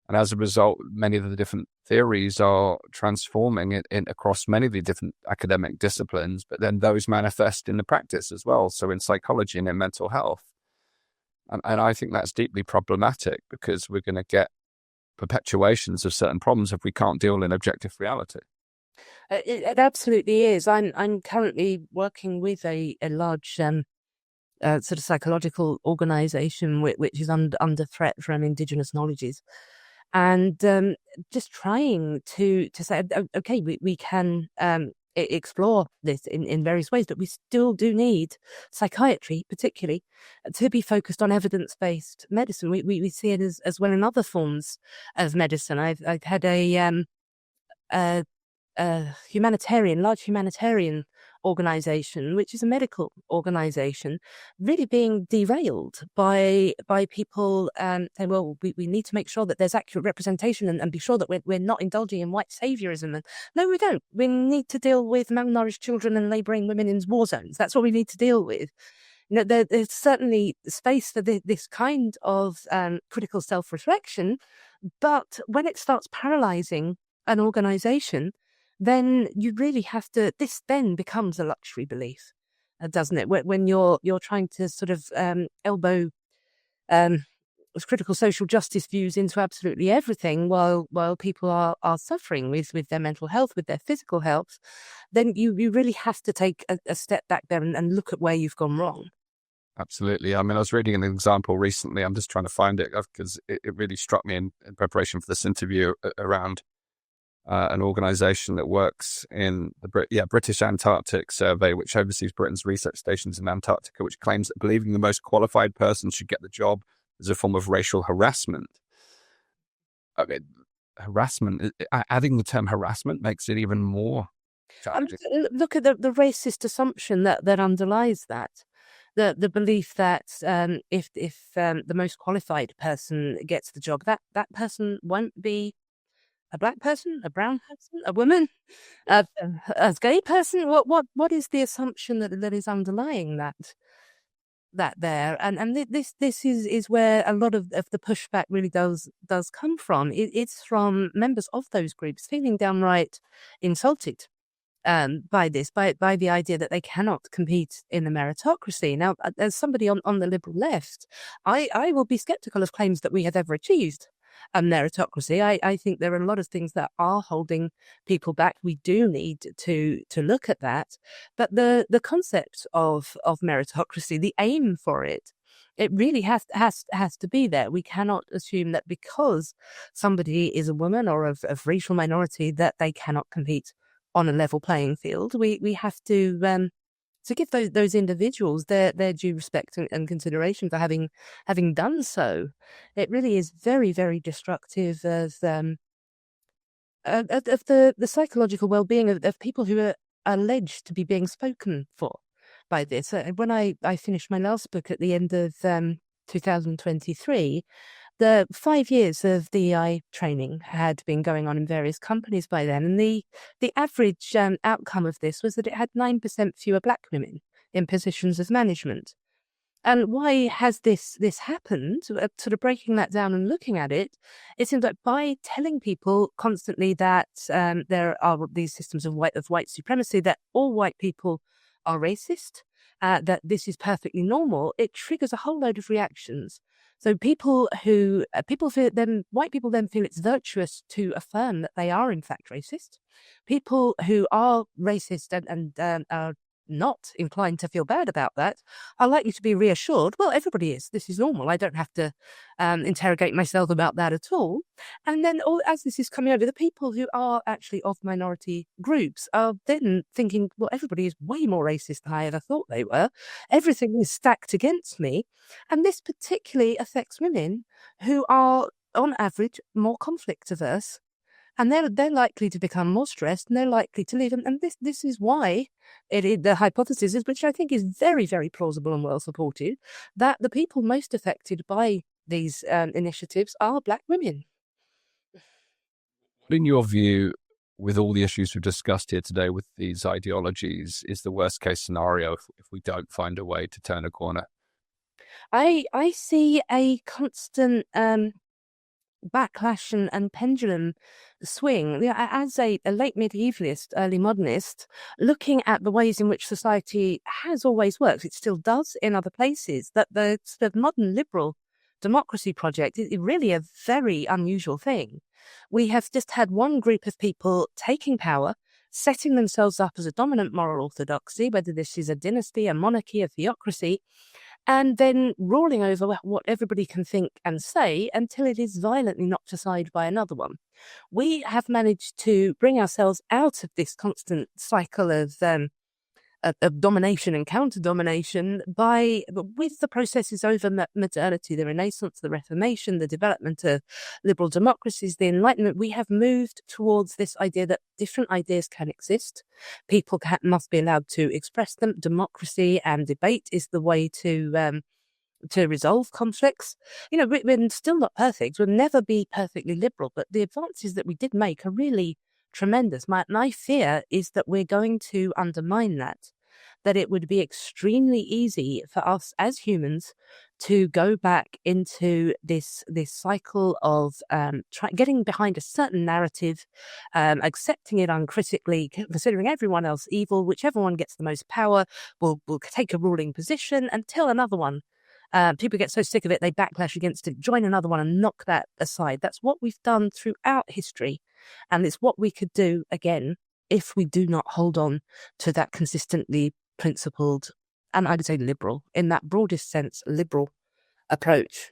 and as a result, many of the different theories are transforming in across many of the different academic disciplines. But then those manifest in the practice as well. So in psychology and in mental health, and I think that's deeply problematic, because we're going to get perpetuations of certain problems if we can't deal in objective reality. It absolutely is. I'm currently working with a large sort of psychological organisation which is under threat from indigenous knowledges, and just trying to say, okay, we can explore this in various ways, but we still do need psychiatry, particularly, to be focused on evidence-based medicine. We see it as well in other forms of medicine. I've had a large humanitarian organization, which is a medical organization, really being derailed by people saying, well, we need to make sure that there's accurate representation and be sure that we're not indulging in white saviorism. And no, we don't. We need to deal with malnourished children and labouring women in war zones. That's what we need to deal with. There's certainly space for this kind of critical self-reflection, but when it starts paralysing an organisation, then you really have to. This then becomes a luxury belief, doesn't it? When you're trying to sort of elbow critical social justice views into absolutely everything, while people are suffering with their mental health, with their physical health, then you really have to take a step back there and look at where you've gone wrong. Absolutely. I mean, I was reading an example recently. I'm just trying to find it because it really struck me in preparation for this interview around an organisation that works in the British Antarctic Survey, which oversees Britain's research stations in Antarctica, which claims that believing the most qualified person should get the job is a form of racial harassment. I mean, harassment, adding the term harassment makes it even more challenging. Look at the racist assumption that underlies that. The belief that if the most qualified person gets the job, that person won't be a black person, a brown person, a woman, a gay person. What is the assumption that is underlying that there? And this is where a lot of the pushback really does come from. It's from members of those groups feeling downright insulted by the idea that they cannot compete in the meritocracy. Now, as somebody on the liberal left, I will be sceptical of claims that we have ever achieved meritocracy. I think there are a lot of things that are holding people back. We do need to look at that. But the concept of meritocracy, the aim for it really has to be there. We cannot assume that because somebody is a woman or of racial minority that they cannot compete on a level playing field. We have to to give those individuals their due respect and consideration for having done so. It really is very, very destructive of the psychological well-being of people who are alleged to be being spoken for by this. When I finished my last book at the end of 2023, the 5 years of DEI training had been going on in various companies by then, and the average outcome of this was that it had 9% fewer black women in positions of management. And why has this happened? Sort of breaking that down and looking at it, it seems like by telling people constantly that there are these systems of white supremacy, that all white people are racist, that this is perfectly normal, it triggers a whole load of reactions. So white people then feel it's virtuous to affirm that they are in fact racist. People who are racist and are not inclined to feel bad about that are likely to be reassured, well, everybody is. This is normal. I don't have to interrogate myself about that at all. And then as this is coming over, the people who are actually of minority groups are then thinking, well, everybody is way more racist than I ever thought they were. Everything is stacked against me. And this particularly affects women who are, on average, more conflict averse. And they're likely to become more stressed, and they're likely to leave. And this is why the hypothesis is, which I think is very, very plausible and well supported, that the people most affected by these initiatives are black women. What, in your view, with all the issues we've discussed here today with these ideologies, is the worst case scenario if we don't find a way to turn a corner? I see a constant backlash and pendulum swing. As a late medievalist, early modernist, looking at the ways in which society has always worked, it still does in other places, that the sort of modern liberal democracy project is really a very unusual thing. We have just had one group of people taking power, setting themselves up as a dominant moral orthodoxy, whether this is a dynasty, a monarchy, a theocracy, and then ruling over what everybody can think and say until it is violently knocked aside by another one. We have managed to bring ourselves out of this constant cycle of domination and counter-domination with the processes over modernity, the Renaissance, the Reformation, the development of liberal democracies, the Enlightenment. We have moved towards this idea that different ideas can exist. People must be allowed to express them. Democracy and debate is the way to resolve conflicts. We're still not perfect. We'll never be perfectly liberal, but the advances that we did make are really tremendous. My fear is that we're going to undermine that it would be extremely easy for us as humans to go back into this cycle of getting behind a certain narrative, accepting it uncritically, considering everyone else evil. Whichever one gets the most power will take a ruling position until another one. People get so sick of it, they backlash against it, join another one and knock that aside. That's what we've done throughout history. And it's what we could do again if we do not hold on to that consistently principled, and I would say liberal, in that broadest sense, liberal approach.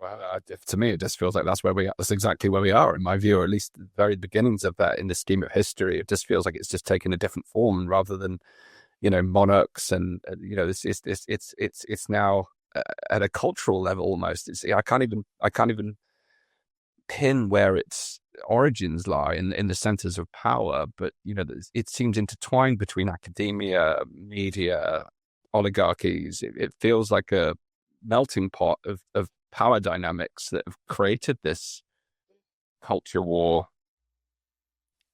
Well, to me, it just feels like that's exactly where we are, in my view, or at least the very beginnings of that in the scheme of history. It just feels like it's just taken a different form rather than, monarchs and, it's now at a cultural level almost. I can't even pin where its origins lie in the centers of power, but it seems intertwined between academia, media, oligarchies. It feels like a melting pot of power dynamics that have created this culture war.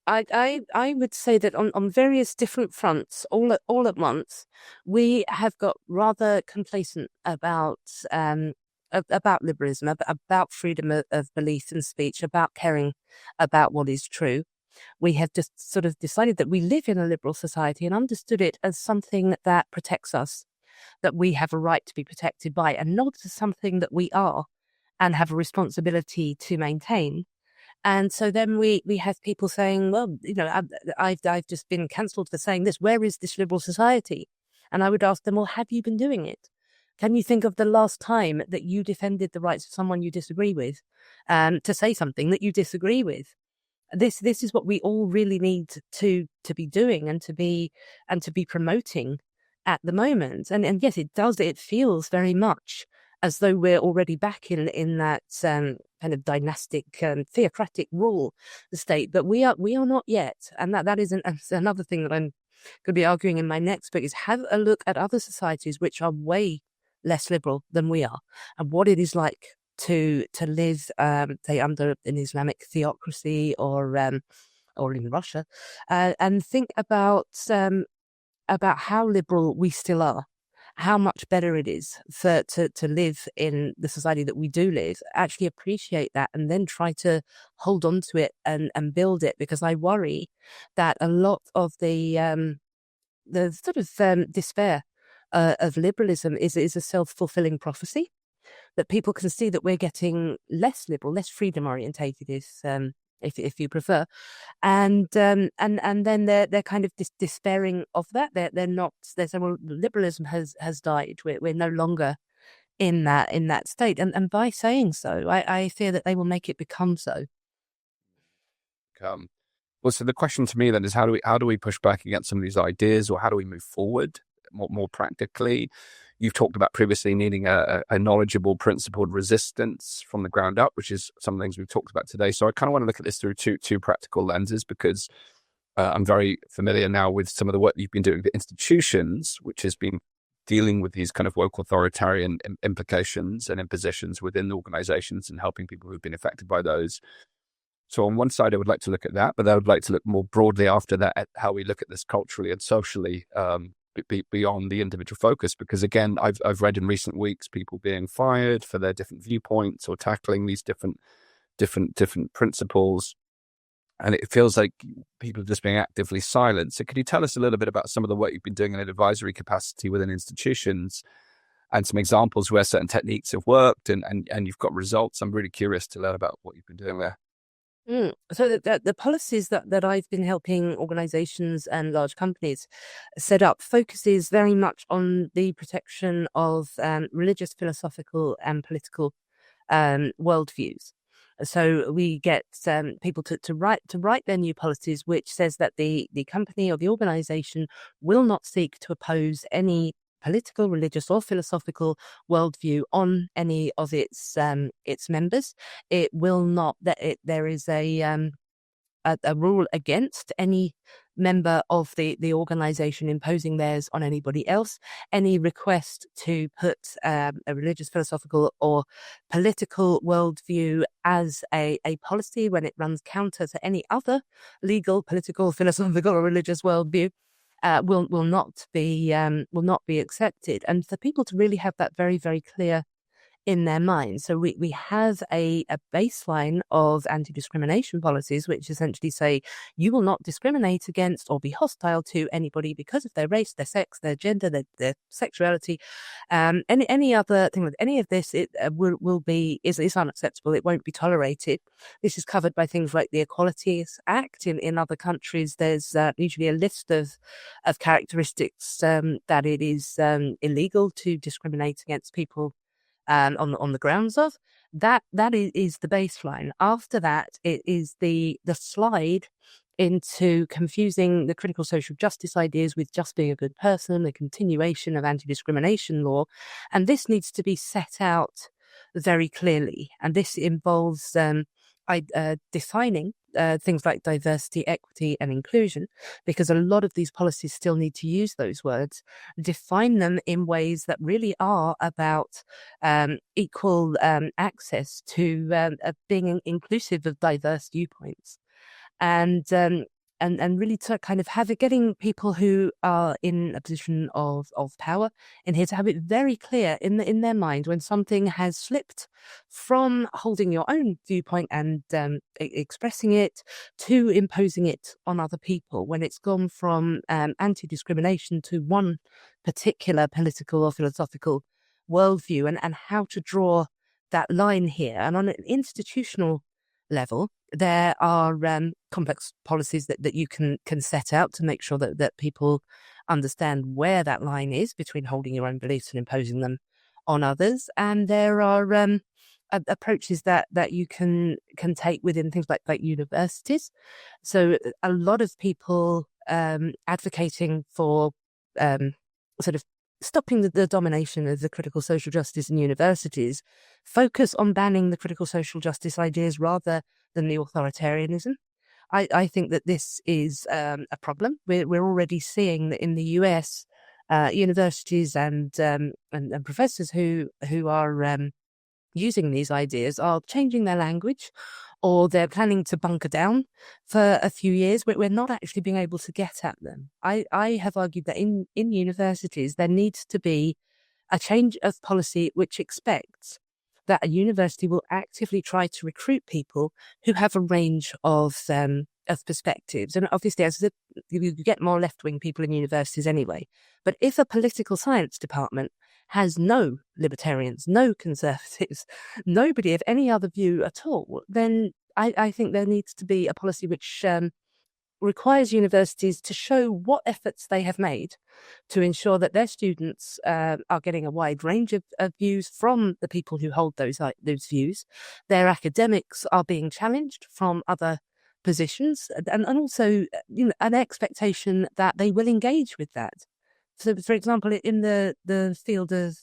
I would say that on various different fronts, all at once, we have got rather complacent about liberalism, about freedom of belief and speech, about caring about what is true. We have just sort of decided that we live in a liberal society and understood it as something that protects us, that we have a right to be protected by, and not as something that we are and have a responsibility to maintain. And so then we have people saying, well, I've just been cancelled for saying this. Where is this liberal society? And I would ask them, well, have you been doing it? Can you think of the last time that you defended the rights of someone you disagree with, to say something that you disagree with? This is what we all really need to be doing and to be promoting at the moment. And yes, it does. It feels very much as though we're already back in that kind of dynastic, theocratic rule state, but we are not yet. And that isn't another thing that I'm going to be arguing in my next book, is have a look at other societies which are way less liberal than we are, and what it is like to live, say, under an Islamic theocracy or in Russia, and think about how liberal we still are, how much better it is to live in the society that we do live, actually appreciate that, and then try to hold on to it and build it. Because I worry that a lot of the sort of despair of liberalism is a self-fulfilling prophecy, that people can see that we're getting less liberal, less freedom orientated, if you prefer, and then they're kind of despairing of that. They're not. They're saying, well, liberalism has died. We're no longer in that state, and by saying so, I fear that they will make it become so. Well, so the question to me then is, how do we push back against some of these ideas, or how do we move forward more practically? You've talked about previously needing a knowledgeable, principled resistance from the ground up, which is some of the things we've talked about today. So I kind of want to look at this through two practical lenses, because I'm very familiar now with some of the work you've been doing with institutions, which has been dealing with these kind of woke authoritarian implications and impositions within organizations and helping people who've been affected by those. So on one side, I would like to look at that, but I would like to look more broadly after that at how we look at this culturally and socially, beyond the individual focus. Because again, I've read in recent weeks people being fired for their different viewpoints or tackling these different principles, and it feels like people are just being actively silenced. So could you tell us a little bit about some of the work you've been doing in an advisory capacity within institutions, and some examples where certain techniques have worked and you've got results? I'm really curious to learn about what you've been doing there. So the policies that I've been helping organizations and large companies set up focuses very much on the protection of religious, philosophical, and political worldviews. So we get people to write their new policies, which says that the company or the organization will not seek to oppose any political, religious, or philosophical worldview on any of its members. It will not. There is a rule against any member of the organization imposing theirs on anybody else. Any request to put a religious, philosophical, or political worldview as a policy when it runs counter to any other legal, political, philosophical, or religious worldview will not be accepted. And for people to really have that very, very clear in their minds. So we have a baseline of anti-discrimination policies, which essentially say you will not discriminate against or be hostile to anybody because of their race, their sex, their gender, their sexuality, any other thing. With any of this, it is unacceptable. It won't be tolerated. This is covered by things like the Equalities Act. In other countries, there's usually a list of characteristics that it is illegal to discriminate against people on the grounds of. That is the baseline. After that, it is the slide into confusing the critical social justice ideas with just being a good person, the continuation of anti-discrimination law. And this needs to be set out very clearly. And this involves defining things like diversity, equity, and inclusion, because a lot of these policies still need to use those words, define them in ways that really are about equal access to being inclusive of diverse viewpoints. And really to kind of getting people who are in a position of power in here to have it very clear in their mind when something has slipped from holding your own viewpoint and expressing it to imposing it on other people, when it's gone from anti-discrimination to one particular political or philosophical worldview, and how to draw that line here. And on an institutional level, there are complex policies that you can set out to make sure that people understand where that line is between holding your own beliefs and imposing them on others. And there are approaches that you can take within things like universities. So a lot of people advocating for sort of stopping the domination of the critical social justice in universities, focus on banning the critical social justice ideas rather than the authoritarianism. I think that this is a problem. We're already seeing that in the US, universities and professors who are using these ideas are changing their language, or they're planning to bunker down for a few years. We're not actually being able to get at them. I have argued that in universities there needs to be a change of policy which expects that a university will actively try to recruit people who have a range of perspectives. And obviously, as you get more left-wing people in universities anyway. But if a political science department has no libertarians, no conservatives, nobody of any other view at all, then I think there needs to be a policy which requires universities to show what efforts they have made to ensure that their students are getting a wide range of views from the people who hold those views. Their academics are being challenged from other positions, and also an expectation that they will engage with that. So, for example, in the field of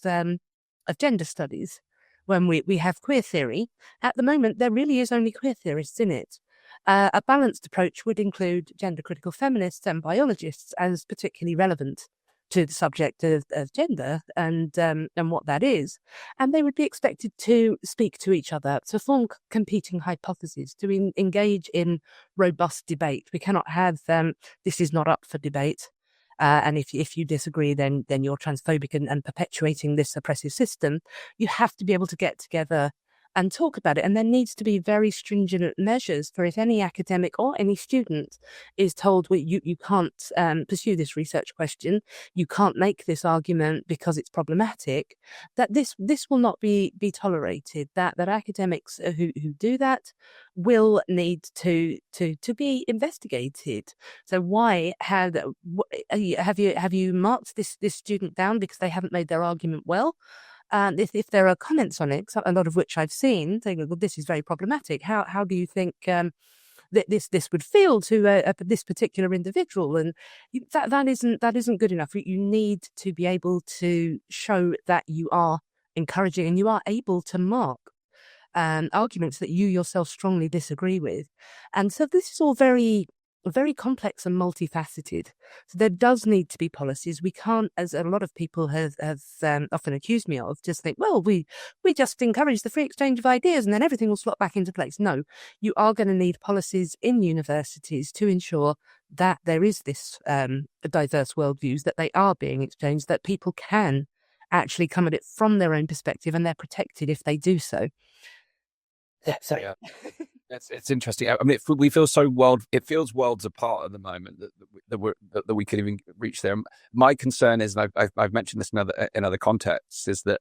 gender studies, when we have queer theory, at the moment there really is only queer theorists in it. A balanced approach would include gender-critical feminists and biologists as particularly relevant to the subject of gender and what that is. And they would be expected to speak to each other, to form competing hypotheses, to engage in robust debate. We cannot have this is not up for debate. And if you disagree, then you're transphobic and perpetuating this oppressive system. You have to be able to get together and talk about it. And there needs to be very stringent measures for if any academic or any student is told, well, you can't pursue this research question, you can't make this argument because it's problematic, that this will not be tolerated, that you who do that will need to be investigated. So why have you marked this student down because they haven't made their argument well? And if there are comments on it, a lot of which I've seen, saying, well, this is very problematic. How do you think that this would feel to this particular individual? And that isn't good enough. You need to be able to show that you are encouraging and you are able to mark arguments that you yourself strongly disagree with. And so this is all very complex and multifaceted. So there does need to be policies. We can't, as a lot of people have often accused me of, just think, well, we just encourage the free exchange of ideas and then everything will slot back into place. No, you are going to need policies in universities to ensure that there is this diverse worldviews, that they are being exchanged, that people can actually come at it from their own perspective and they're protected if they do so. Sorry. Yeah. It's interesting. I mean, we feel it feels worlds apart at the moment that we could even reach there. My concern is, and I've mentioned this in other contexts, is that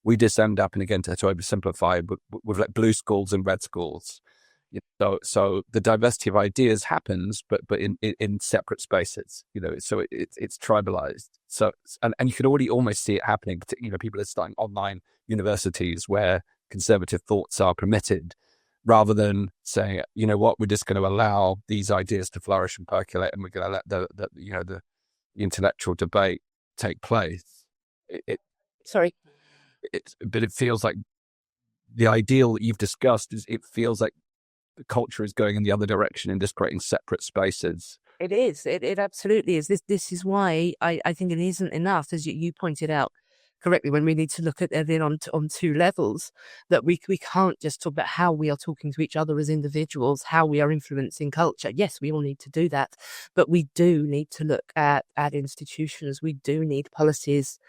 we just end up, and again to oversimplify, with like blue schools and red schools. So the diversity of ideas happens, but in separate spaces. So it's tribalized. So and you can already almost see it happening. People are starting online universities where conservative thoughts are permitted, rather than saying, you know what, we're just going to allow these ideas to flourish and percolate, and we're going to let the intellectual debate take place. But it feels like the ideal that you've discussed it feels like the culture is going in the other direction and just creating separate spaces. It is. It absolutely is. This is why I think it isn't enough, as you pointed out correctly, when we need to look at it on two levels, that we can't just talk about how we are talking to each other as individuals, how we are influencing culture. Yes, we all need to do that, but we do need to look at institutions. We do need policies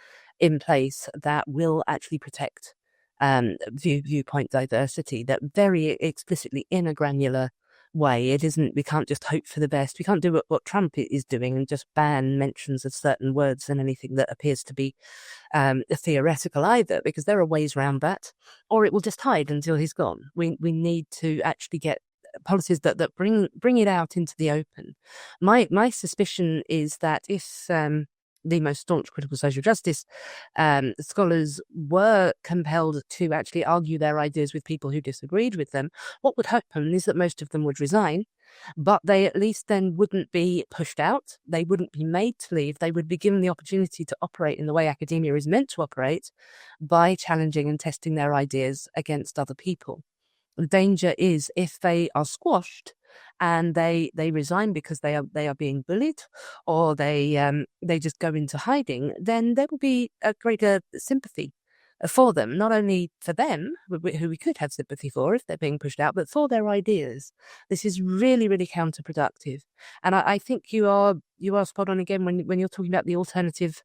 in place that will actually protect viewpoint diversity, that very explicitly in a granular way. It isn't, we can't just hope for the best. We can't do what Trump is doing and just ban mentions of certain words and anything that appears to be theoretical either, because there are ways around that, or it will just hide until he's gone. We need to actually get policies that bring it out into the open. My suspicion is that if the most staunch critical social justice scholars were compelled to actually argue their ideas with people who disagreed with them, what would happen is that most of them would resign, but they at least then wouldn't be pushed out. They wouldn't be made to leave. They would be given the opportunity to operate in the way academia is meant to operate, by challenging and testing their ideas against other people. The danger is if they are squashed and they resign because they are being bullied, or they just go into hiding, then there will be a greater sympathy for them, not only for them, who we could have sympathy for if they're being pushed out, but for their ideas. This is really, really counterproductive. And I think you are spot on again when you're talking about the alternative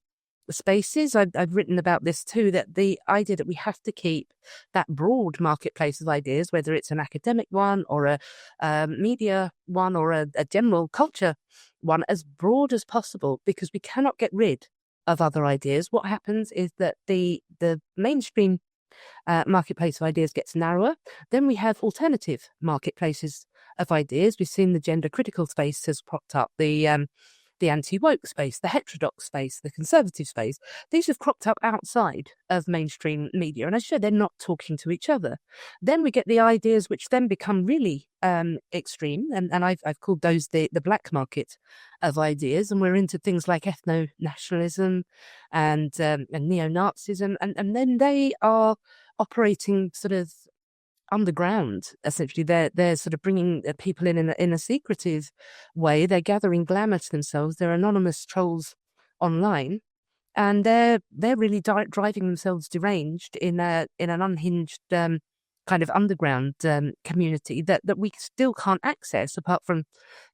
spaces. I've written about this too, that the idea that we have to keep that broad marketplace of ideas, whether it's an academic one or a media one or a general culture one, as broad as possible, because we cannot get rid of other ideas. What happens is that the mainstream marketplace of ideas gets narrower. Then we have alternative marketplaces of ideas. We've seen the gender critical space has popped up, the anti-woke space, the heterodox space, the conservative space. These have cropped up outside of mainstream media. And as I said, they're not talking to each other. Then we get the ideas which then become really extreme. And I've called those the black market of ideas. And we're into things like ethno-nationalism and neo-Nazism. And then they are operating sort of underground. Essentially, they're sort of bringing people in a secretive way. They're gathering glamour to themselves. They're anonymous trolls online, and they're really driving themselves deranged in an unhinged kind of underground community that we still can't access, apart from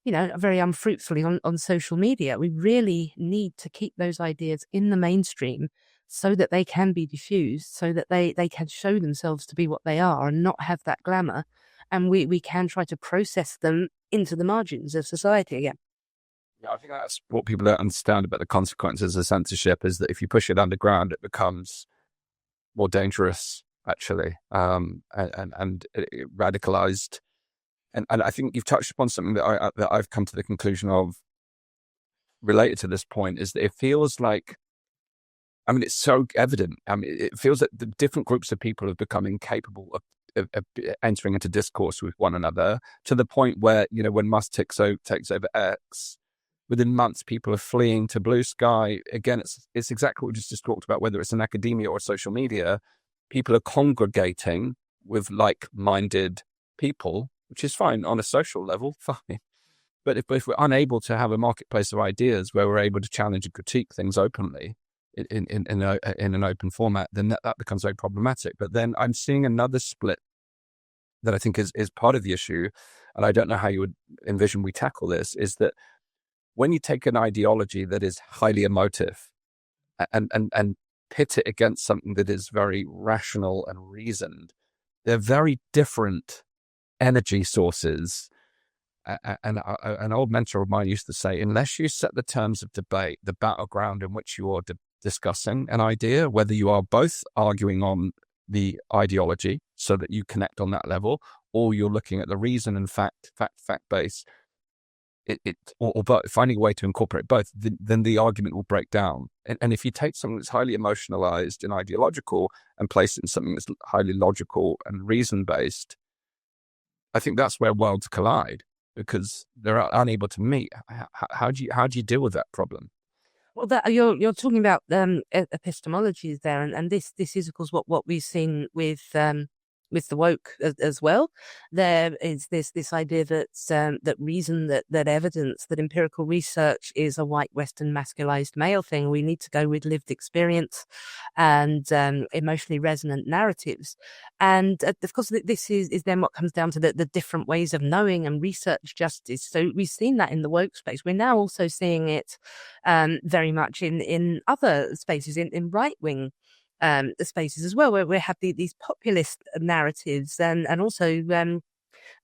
very unfruitfully on social media. We really need to keep those ideas in the mainstream, so that they can be diffused, so that they can show themselves to be what they are and not have that glamour. And we can try to process them into the margins of society again. Yeah, I think that's what people don't understand about the consequences of censorship, is that if you push it underground, it becomes more dangerous, actually, and radicalized. And I think you've touched upon something that I've come to the conclusion of related to this point, is that it feels like, it's so evident. It feels that the different groups of people are becoming capable of entering into discourse with one another, to the point where, when Musk takes over X, within months, people are fleeing to Blue Sky. Again, it's exactly what we just talked about, whether it's in academia or social media. People are congregating with like-minded people, which is fine on a social level, fine. But if we're unable to have a marketplace of ideas where we're able to challenge and critique things openly, in an open format, then that becomes very problematic. But then I'm seeing another split that I think is part of the issue, and I don't know how you would envision we tackle this, is that when you take an ideology that is highly emotive and pit it against something that is very rational and reasoned, they're very different energy sources. And an old mentor of mine used to say, unless you set the terms of debate, the battleground in which you are discussing an idea, whether you are both arguing on the ideology so that you connect on that level, or you're looking at the reason and fact base, or finding a way to incorporate both, then the argument will break down. And if you take something that's highly emotionalized and ideological and place it in something that's highly logical and reason-based, I think that's where worlds collide, because they're unable to meet. How do you deal with that problem? Well, you're talking about epistemologies there, and this is of course what we've seen with the woke as well. There is this idea that reason, that evidence, that empirical research is a white Western masculized male thing. We need to go with lived experience and emotionally resonant narratives. And of course, this is then what comes down to the different ways of knowing and research justice. So we've seen that in the woke space. We're now also seeing it very much in other spaces, in right-wing spaces as well, where we have these populist narratives and also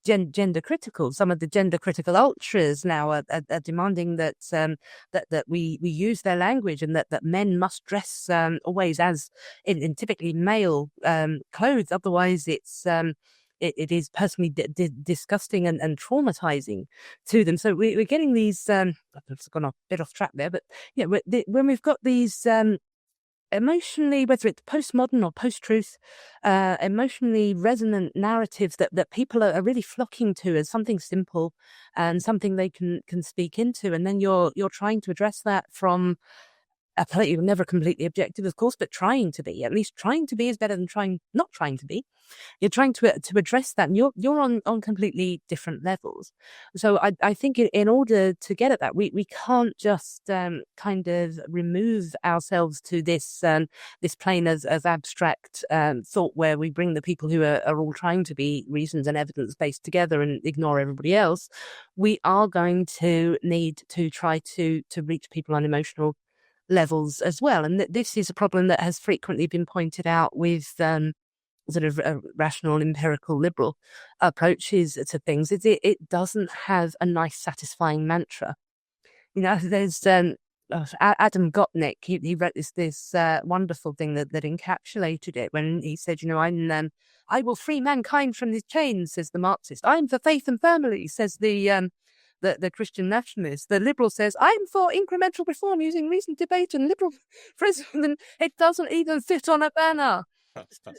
gender critical. Some of the gender critical ultras now are demanding that we use their language, and that men must dress always as in typically male clothes. Otherwise, it is personally disgusting and traumatizing to them. So we're getting these. I've gone a bit off track there, but when we've got these emotionally, whether it's postmodern or post-truth, emotionally resonant narratives that people are really flocking to as something simple and something they can speak into. And then you're trying to address that from a plate. You're never completely objective, of course, but trying to be. At least trying to be is better than not trying to be. You're trying to address that, and you're on completely different levels. So I think in order to get at that, we can't just kind of remove ourselves to this plane as abstract thought, where we bring the people who are all trying to be reasons and evidence based together and ignore everybody else. We are going to need to try to reach people on emotional levels as well, and this is a problem that has frequently been pointed out with sort of rational, empirical, liberal approaches to things. It doesn't have a nice, satisfying mantra. There's Adam Gopnik. He wrote this wonderful thing that encapsulated it when he said, I will free mankind from these chains, says the Marxist. I'm for faith and family, says the Christian nationalist. The liberal says, I'm for incremental reform using reasoned debate and liberal prism. It doesn't even fit on a banner.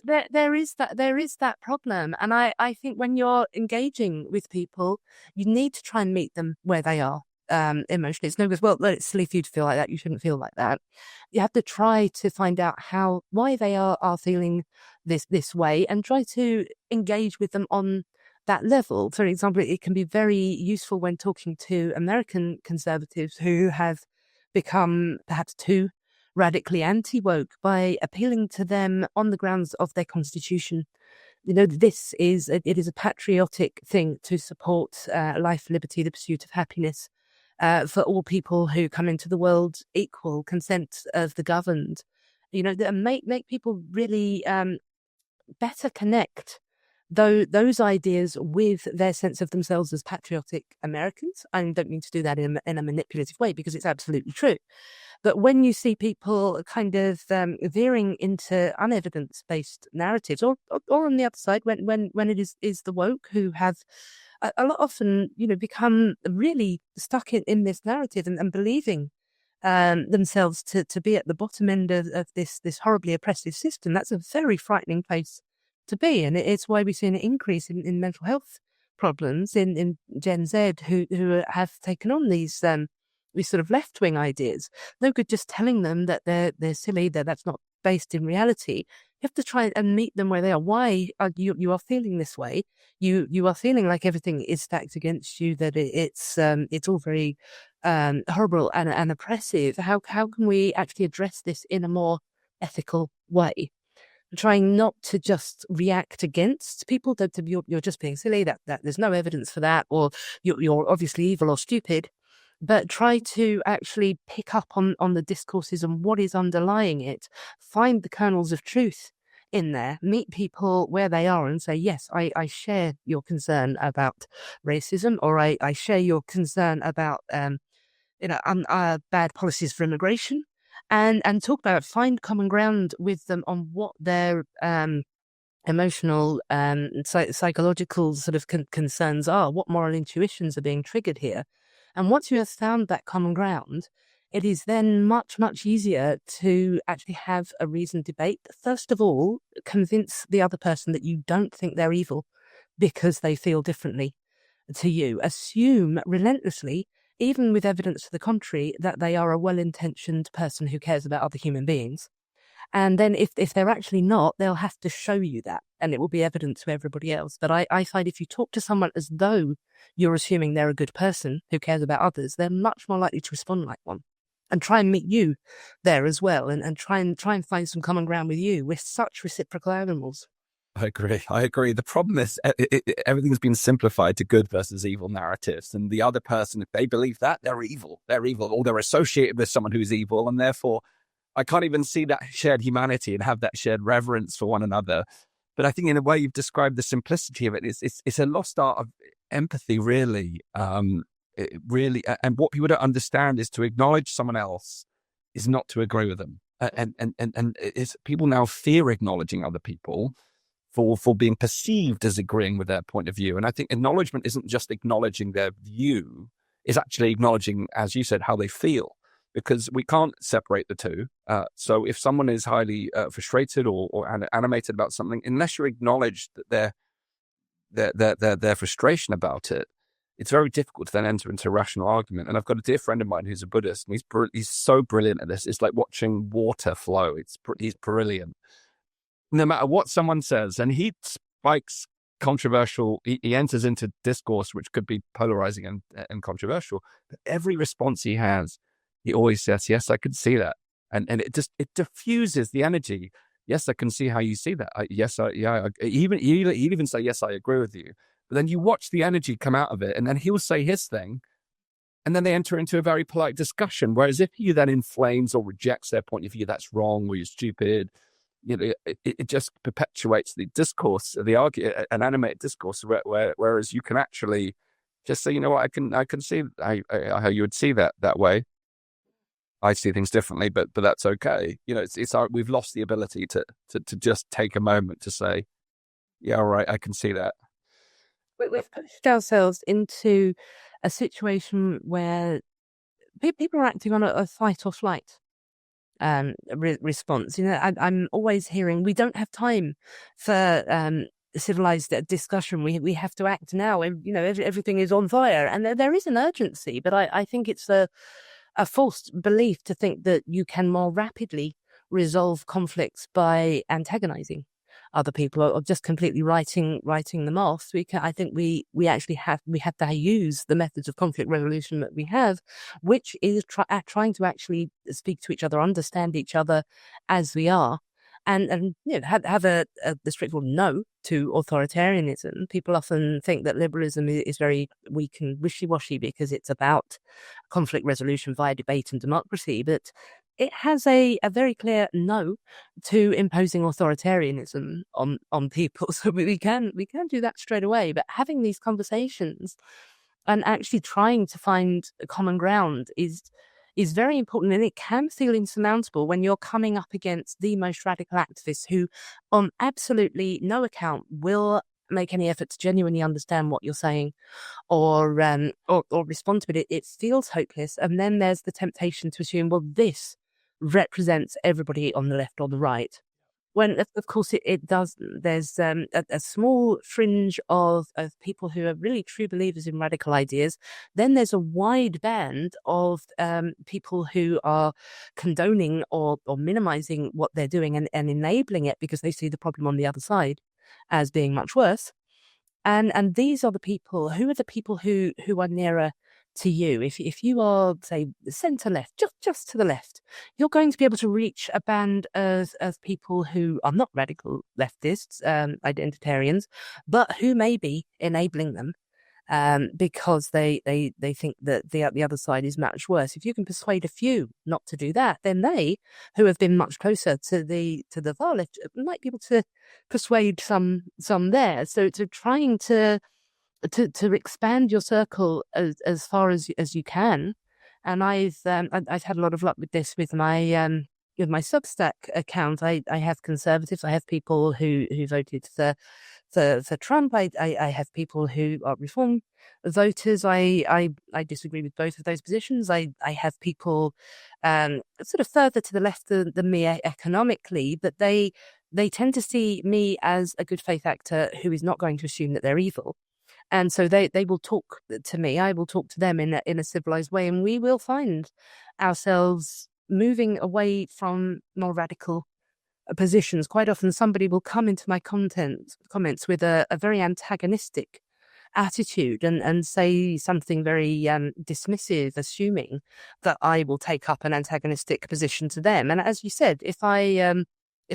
There is that problem. And I think when you're engaging with people, you need to try and meet them where they are emotionally. It's no good, well, it's silly for you to feel like that. You shouldn't feel like that. You have to try to find out why they are feeling this way, and try to engage with them on that level. For example, it can be very useful when talking to American conservatives who have become perhaps too radically anti-woke, by appealing to them on the grounds of their constitution. It is a patriotic thing to support life, liberty, the pursuit of happiness for all people who come into the world equal, consent of the governed. Make people really better connect those ideas with their sense of themselves as patriotic Americans. I don't mean to do that in a manipulative way, because it's absolutely true. But when you see people kind of veering into unevidence-based narratives, or on the other side, when it is the woke who have a lot often, become really stuck in this narrative and believing themselves to be at the bottom end of this horribly oppressive system, that's a very frightening place to be. And it's why we see an increase in mental health problems in Gen Z who have taken on these sort of left-wing ideas. No good just telling them that they're silly, that's not based in reality. You have to try and meet them where they are. Why are you are feeling this way? You are feeling like everything is stacked against you, that it's all very horrible and oppressive. How can we actually address this in a more ethical way? Trying not to just react against people, that you're just being silly, that there's no evidence for that, or you're obviously evil or stupid, but try to actually pick up on the discourses and what is underlying it, find the kernels of truth in there, meet people where they are and say, yes, I share your concern about racism, or I share your concern about bad policies for immigration. And talk about it, find common ground with them on what their emotional, psychological sort of concerns are, what moral intuitions are being triggered here. And once you have found that common ground, it is then much, much easier to actually have a reasoned debate. First of all, convince the other person that you don't think they're evil because they feel differently to you. Assume relentlessly, even with evidence to the contrary, that they are a well-intentioned person who cares about other human beings. And then if they're actually not, they'll have to show you that, and it will be evident to everybody else. But I find if you talk to someone as though you're assuming they're a good person who cares about others, they're much more likely to respond like one, and try and meet you there as well, and try and find some common ground with you. We're such reciprocal animals. I agree. The problem is everything's been simplified to good versus evil narratives. And the other person, if they believe that, they're evil, or they're associated with someone who's evil. And therefore, I can't even see that shared humanity and have that shared reverence for one another. But I think in a way you've described the simplicity of it. It's a lost art of empathy, really. And what people don't understand is to acknowledge someone else is not to agree with them. And it's, people now fear acknowledging other people for being perceived as agreeing with their point of view. And I think acknowledgement isn't just acknowledging their view, it's actually acknowledging, as you said, how they feel. because we can't separate the two. So if someone is highly frustrated or animated about something, unless you acknowledge that their frustration about it, it's very difficult to then enter into a rational argument. And I've got a dear friend of mine who's a Buddhist, and he's so brilliant at this. It's like watching water flow. He's brilliant. No matter what someone says, and he spikes controversial, he enters into discourse which could be polarizing and controversial, but every response he has, he always says, yes, I can see that. And it diffuses the energy. Yes, I can see how you see that. He'll even say, yes, I agree with you. But then you watch the energy come out of it, and then he'll say his thing, and then they enter into a very polite discussion. Whereas if he then inflames or rejects their point of view, that's wrong, or you're stupid, it just perpetuates the discourse, an animated discourse. Whereas you can actually just say, you know what, I can see how you would see that way. I see things differently, but that's okay. We've lost the ability to just take a moment to say, yeah, all right, I can see that. We've pushed ourselves into a situation where people are acting on a fight or flight response. I'm always hearing, we don't have time for civilized discussion. We have to act now. Everything is on fire, and there is an urgency. But I think it's a false belief to think that you can more rapidly resolve conflicts by antagonizing other people or just completely writing them off. I think we actually have to use the methods of conflict resolution that we have, which is trying to actually speak to each other, understand each other as we are, and have the straightforward no to authoritarianism. People often think that liberalism is very weak and wishy-washy because it's about conflict resolution via debate and democracy, but it has a very clear no to imposing authoritarianism on people. So we can do that straight away. But having these conversations and actually trying to find a common ground is very important, and it can feel insurmountable when you're coming up against the most radical activists who, on absolutely no account, will make any effort to genuinely understand what you're saying or respond to it. It feels hopeless, and then there's the temptation to assume, well, this represents everybody on the left or the right, when of course it does. There's a small fringe of people who are really true believers in radical ideas. Then there's a wide band of people who are condoning or minimizing what they're doing and enabling it because they see the problem on the other side as being much worse. And these are the people who are nearer to you. If you are, say, centre left, just to the left, you're going to be able to reach a band of people who are not radical leftists, identitarians, but who may be enabling them because they think that the other side is much worse. If you can persuade a few not to do that, then they, who have been much closer to the far left, might be able to persuade some there. So trying to expand your circle as far as you can. And I've had a lot of luck with this with my Substack account. I have conservatives. I have people who voted for Trump. I have people who are reform voters. I disagree with both of those positions. I have people sort of further to the left than me economically, but they tend to see me as a good faith actor who is not going to assume that they're evil. And so they will talk to me. I will talk to them in a civilized way, and we will find ourselves moving away from more radical positions. Quite often, somebody will come into my comments with a very antagonistic attitude and say something very dismissive, assuming that I will take up an antagonistic position to them. And as you said, if I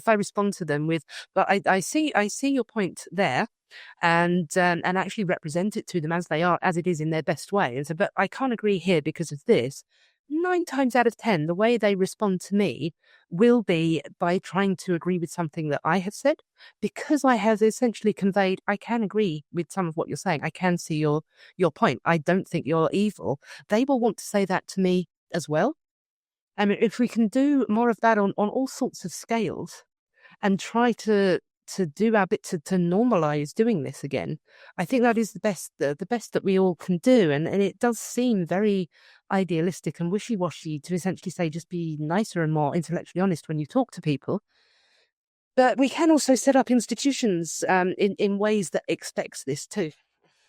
respond to them with, "But I see your point there," and actually represent it to them as they are, as it is in their best way, and so, "But I can't agree here because of this," 9 times out of 10, the way they respond to me will be by trying to agree with something that I have said, because I have essentially conveyed, I can agree with some of what you're saying. I can see your point. I don't think you're evil. They will want to say that to me as well. I mean, if we can do more of that on all sorts of scales and try to do our bit to normalize doing this again, I think that is the best that we all can do. And it does seem very idealistic and wishy-washy to essentially say just be nicer and more intellectually honest when you talk to people. But we can also set up institutions in ways that expects this too.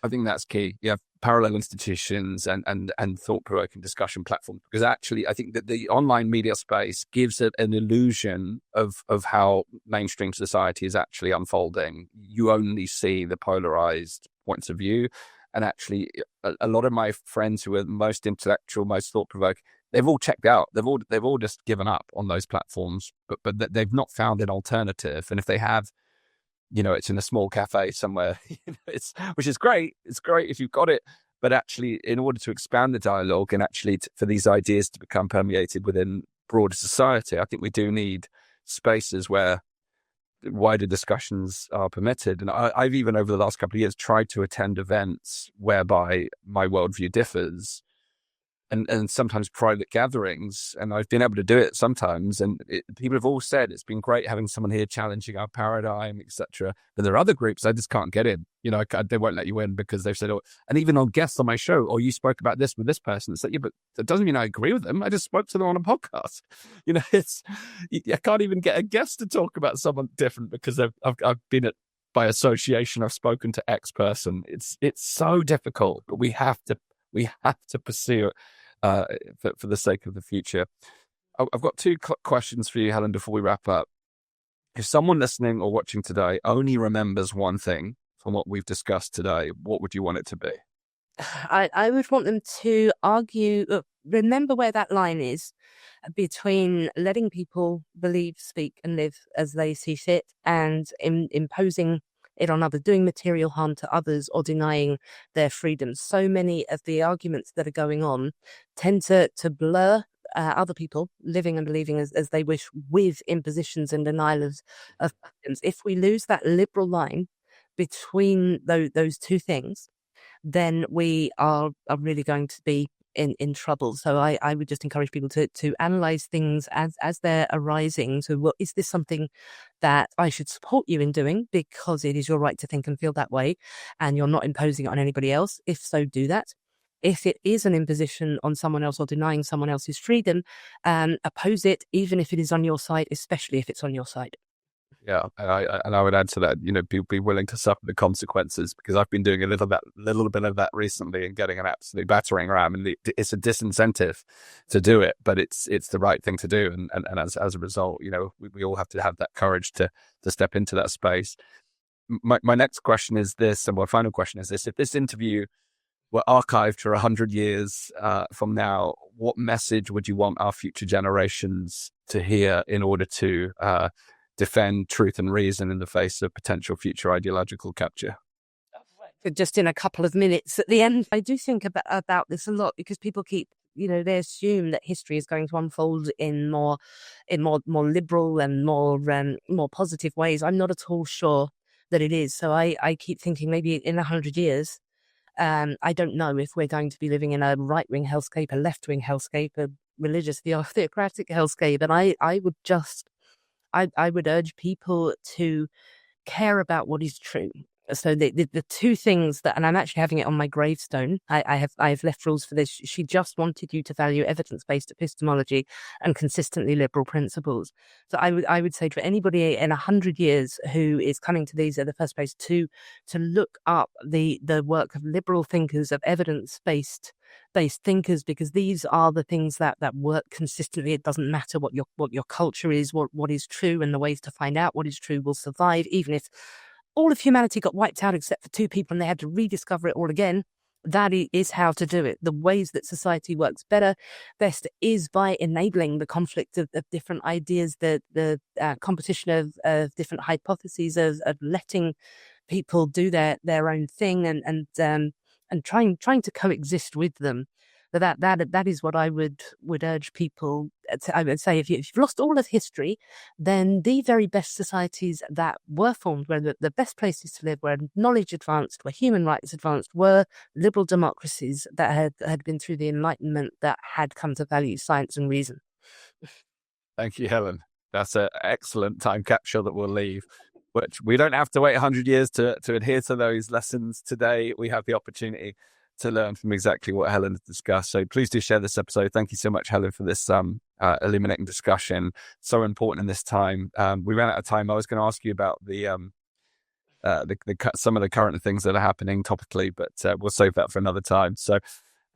I think that's key. You have parallel institutions and thought-provoking discussion platforms, because actually I think that the online media space gives it an illusion of how mainstream society is actually unfolding. You only see the polarized points of view. And actually, a lot of my friends who are most intellectual, most thought-provoking, they've all checked out. They've all just given up on those platforms, but they've not found an alternative. And if they have, it's in a small cafe somewhere, which is great. It's great if you've got it. But actually, in order to expand the dialogue and actually for these ideas to become permeated within broader society, I think we do need spaces where wider discussions are permitted. And I've even over the last couple of years tried to attend events whereby my worldview differs, and sometimes private gatherings, and I've been able to do it sometimes. And people have all said it's been great having someone here challenging our paradigm, etc. But there are other groups I just can't get in. They won't let you in because they've said, and even on guests on my show, you spoke about this with this person. It's like, yeah, but that doesn't mean I agree with them. I just spoke to them on a podcast. I can't even get a guest to talk about someone different because I've been at by association. I've spoken to X person. It's so difficult, but we have to pursue it. For the sake of the future. I've got two questions for you, Helen, before we wrap up. If someone listening or watching today only remembers one thing from what we've discussed today, what would you want it to be? I would want them to remember where that line is between letting people believe, speak, and live as they see fit, and imposing it on others, doing material harm to others or denying their freedoms. So many of the arguments that are going on tend to blur other people living and believing as they wish with impositions and denial of freedoms. If we lose that liberal line between those two things, then we are really going to be in trouble. So I would just encourage people to analyze things as they're arising. So, well, is this something that I should support you in doing because it is your right to think and feel that way, and you're not imposing it on anybody else? If so, do that. If it is an imposition on someone else or denying someone else's freedom, oppose it, even if it is on your side, especially if it's on your side. Yeah, and I would add to that, be willing to suffer the consequences, because I've been doing a little bit of that recently and getting an absolute battering ram, and it's a disincentive to do it, but it's the right thing to do, and as a result, we all have to have that courage to step into that space. My next question is this, and my final question is this: if this interview were archived for 100 years from now, what message would you want our future generations to hear in order to defend truth and reason in the face of potential future ideological capture? Just in a couple of minutes at the end, I do think about this a lot, because people keep, they assume that history is going to unfold in more liberal and more positive ways. I'm not at all sure that it is. So I keep thinking maybe in 100 years, I don't know if we're going to be living in a right-wing hellscape, a left-wing hellscape, a religious theocratic hellscape. And I would urge people to care about what is true. So the two things that, and I'm actually having it on my gravestone, I have left rules for this. She just wanted you to value evidence-based epistemology and consistently liberal principles. So I would say to anybody in 100 years who is coming to these at the first place to look up the work of liberal thinkers, of evidence-based thinkers, because these are the things that work consistently. It doesn't matter what your culture is, what is true, and the ways to find out what is true will survive, even if all of humanity got wiped out except for two people and they had to rediscover it all again. That is how to do it. The ways that society works best is by enabling the conflict of different ideas, the competition of different hypotheses, of letting people do their own thing and trying to coexist with them. That is what I would urge people to. I would say if you've lost all of history, then the very best societies that were formed, where the best places to live, where knowledge advanced, where human rights advanced, were liberal democracies that had been through the Enlightenment, that had come to value science and reason. Thank you, Helen. That's an excellent time capsule that we'll leave. Which we don't have to wait 100 years to adhere to those lessons today. We have the opportunity to learn from exactly what Helen has discussed. So please do share this episode. Thank you so much, Helen, for this illuminating discussion. So important in this time. We ran out of time. I was going to ask you about some of the current things that are happening topically, but we'll save that for another time. So,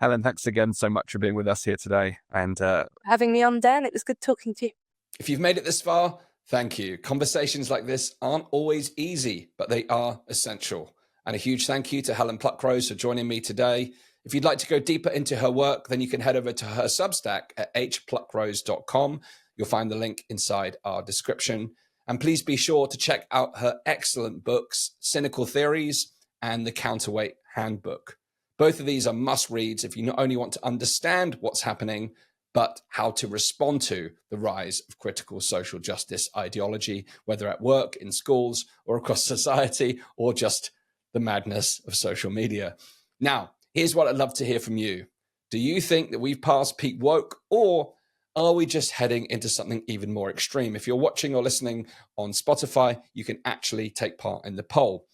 Helen, thanks again so much for being with us here today. And having me on, Dan. It was good talking to you. If you've made it this far, thank you. Conversations like this aren't always easy, but they are essential. And a huge thank you to Helen Pluckrose for joining me today. If you'd like to go deeper into her work, then you can head over to her Substack at hpluckrose.com. You'll find the link inside our description. And please be sure to check out her excellent books, Cynical Theories and the Counterweight Handbook. Both of these are must-reads if you not only want to understand what's happening, but how to respond to the rise of critical social justice ideology, whether at work, in schools, or across society, or just the madness of social media. Now, here's what I'd love to hear from you. Do you think that we've passed peak woke, or are we just heading into something even more extreme? If you're watching or listening on Spotify, you can actually take part in the poll.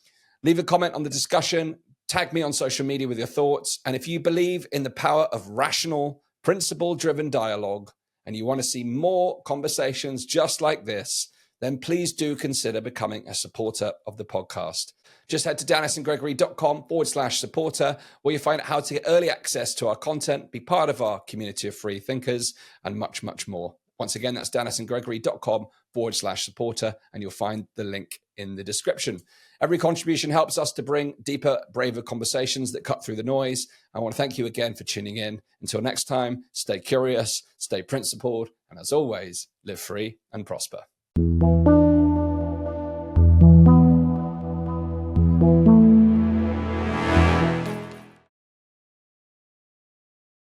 Leave a comment on the discussion, tag me on social media with your thoughts, and if you believe in the power of rational, principle-driven dialogue, and you want to see more conversations just like this, then please do consider becoming a supporter of the podcast. Just head to danastingregory.com/supporter, where you'll find out how to get early access to our content, be part of our community of free thinkers, and much, much more. Once again, that's danastingregory.com/supporter, and you'll find the link in the description. Every contribution helps us to bring deeper, braver conversations that cut through the noise. I want to thank you again for tuning in. Until next time, stay curious, stay principled, and as always, live free and prosper.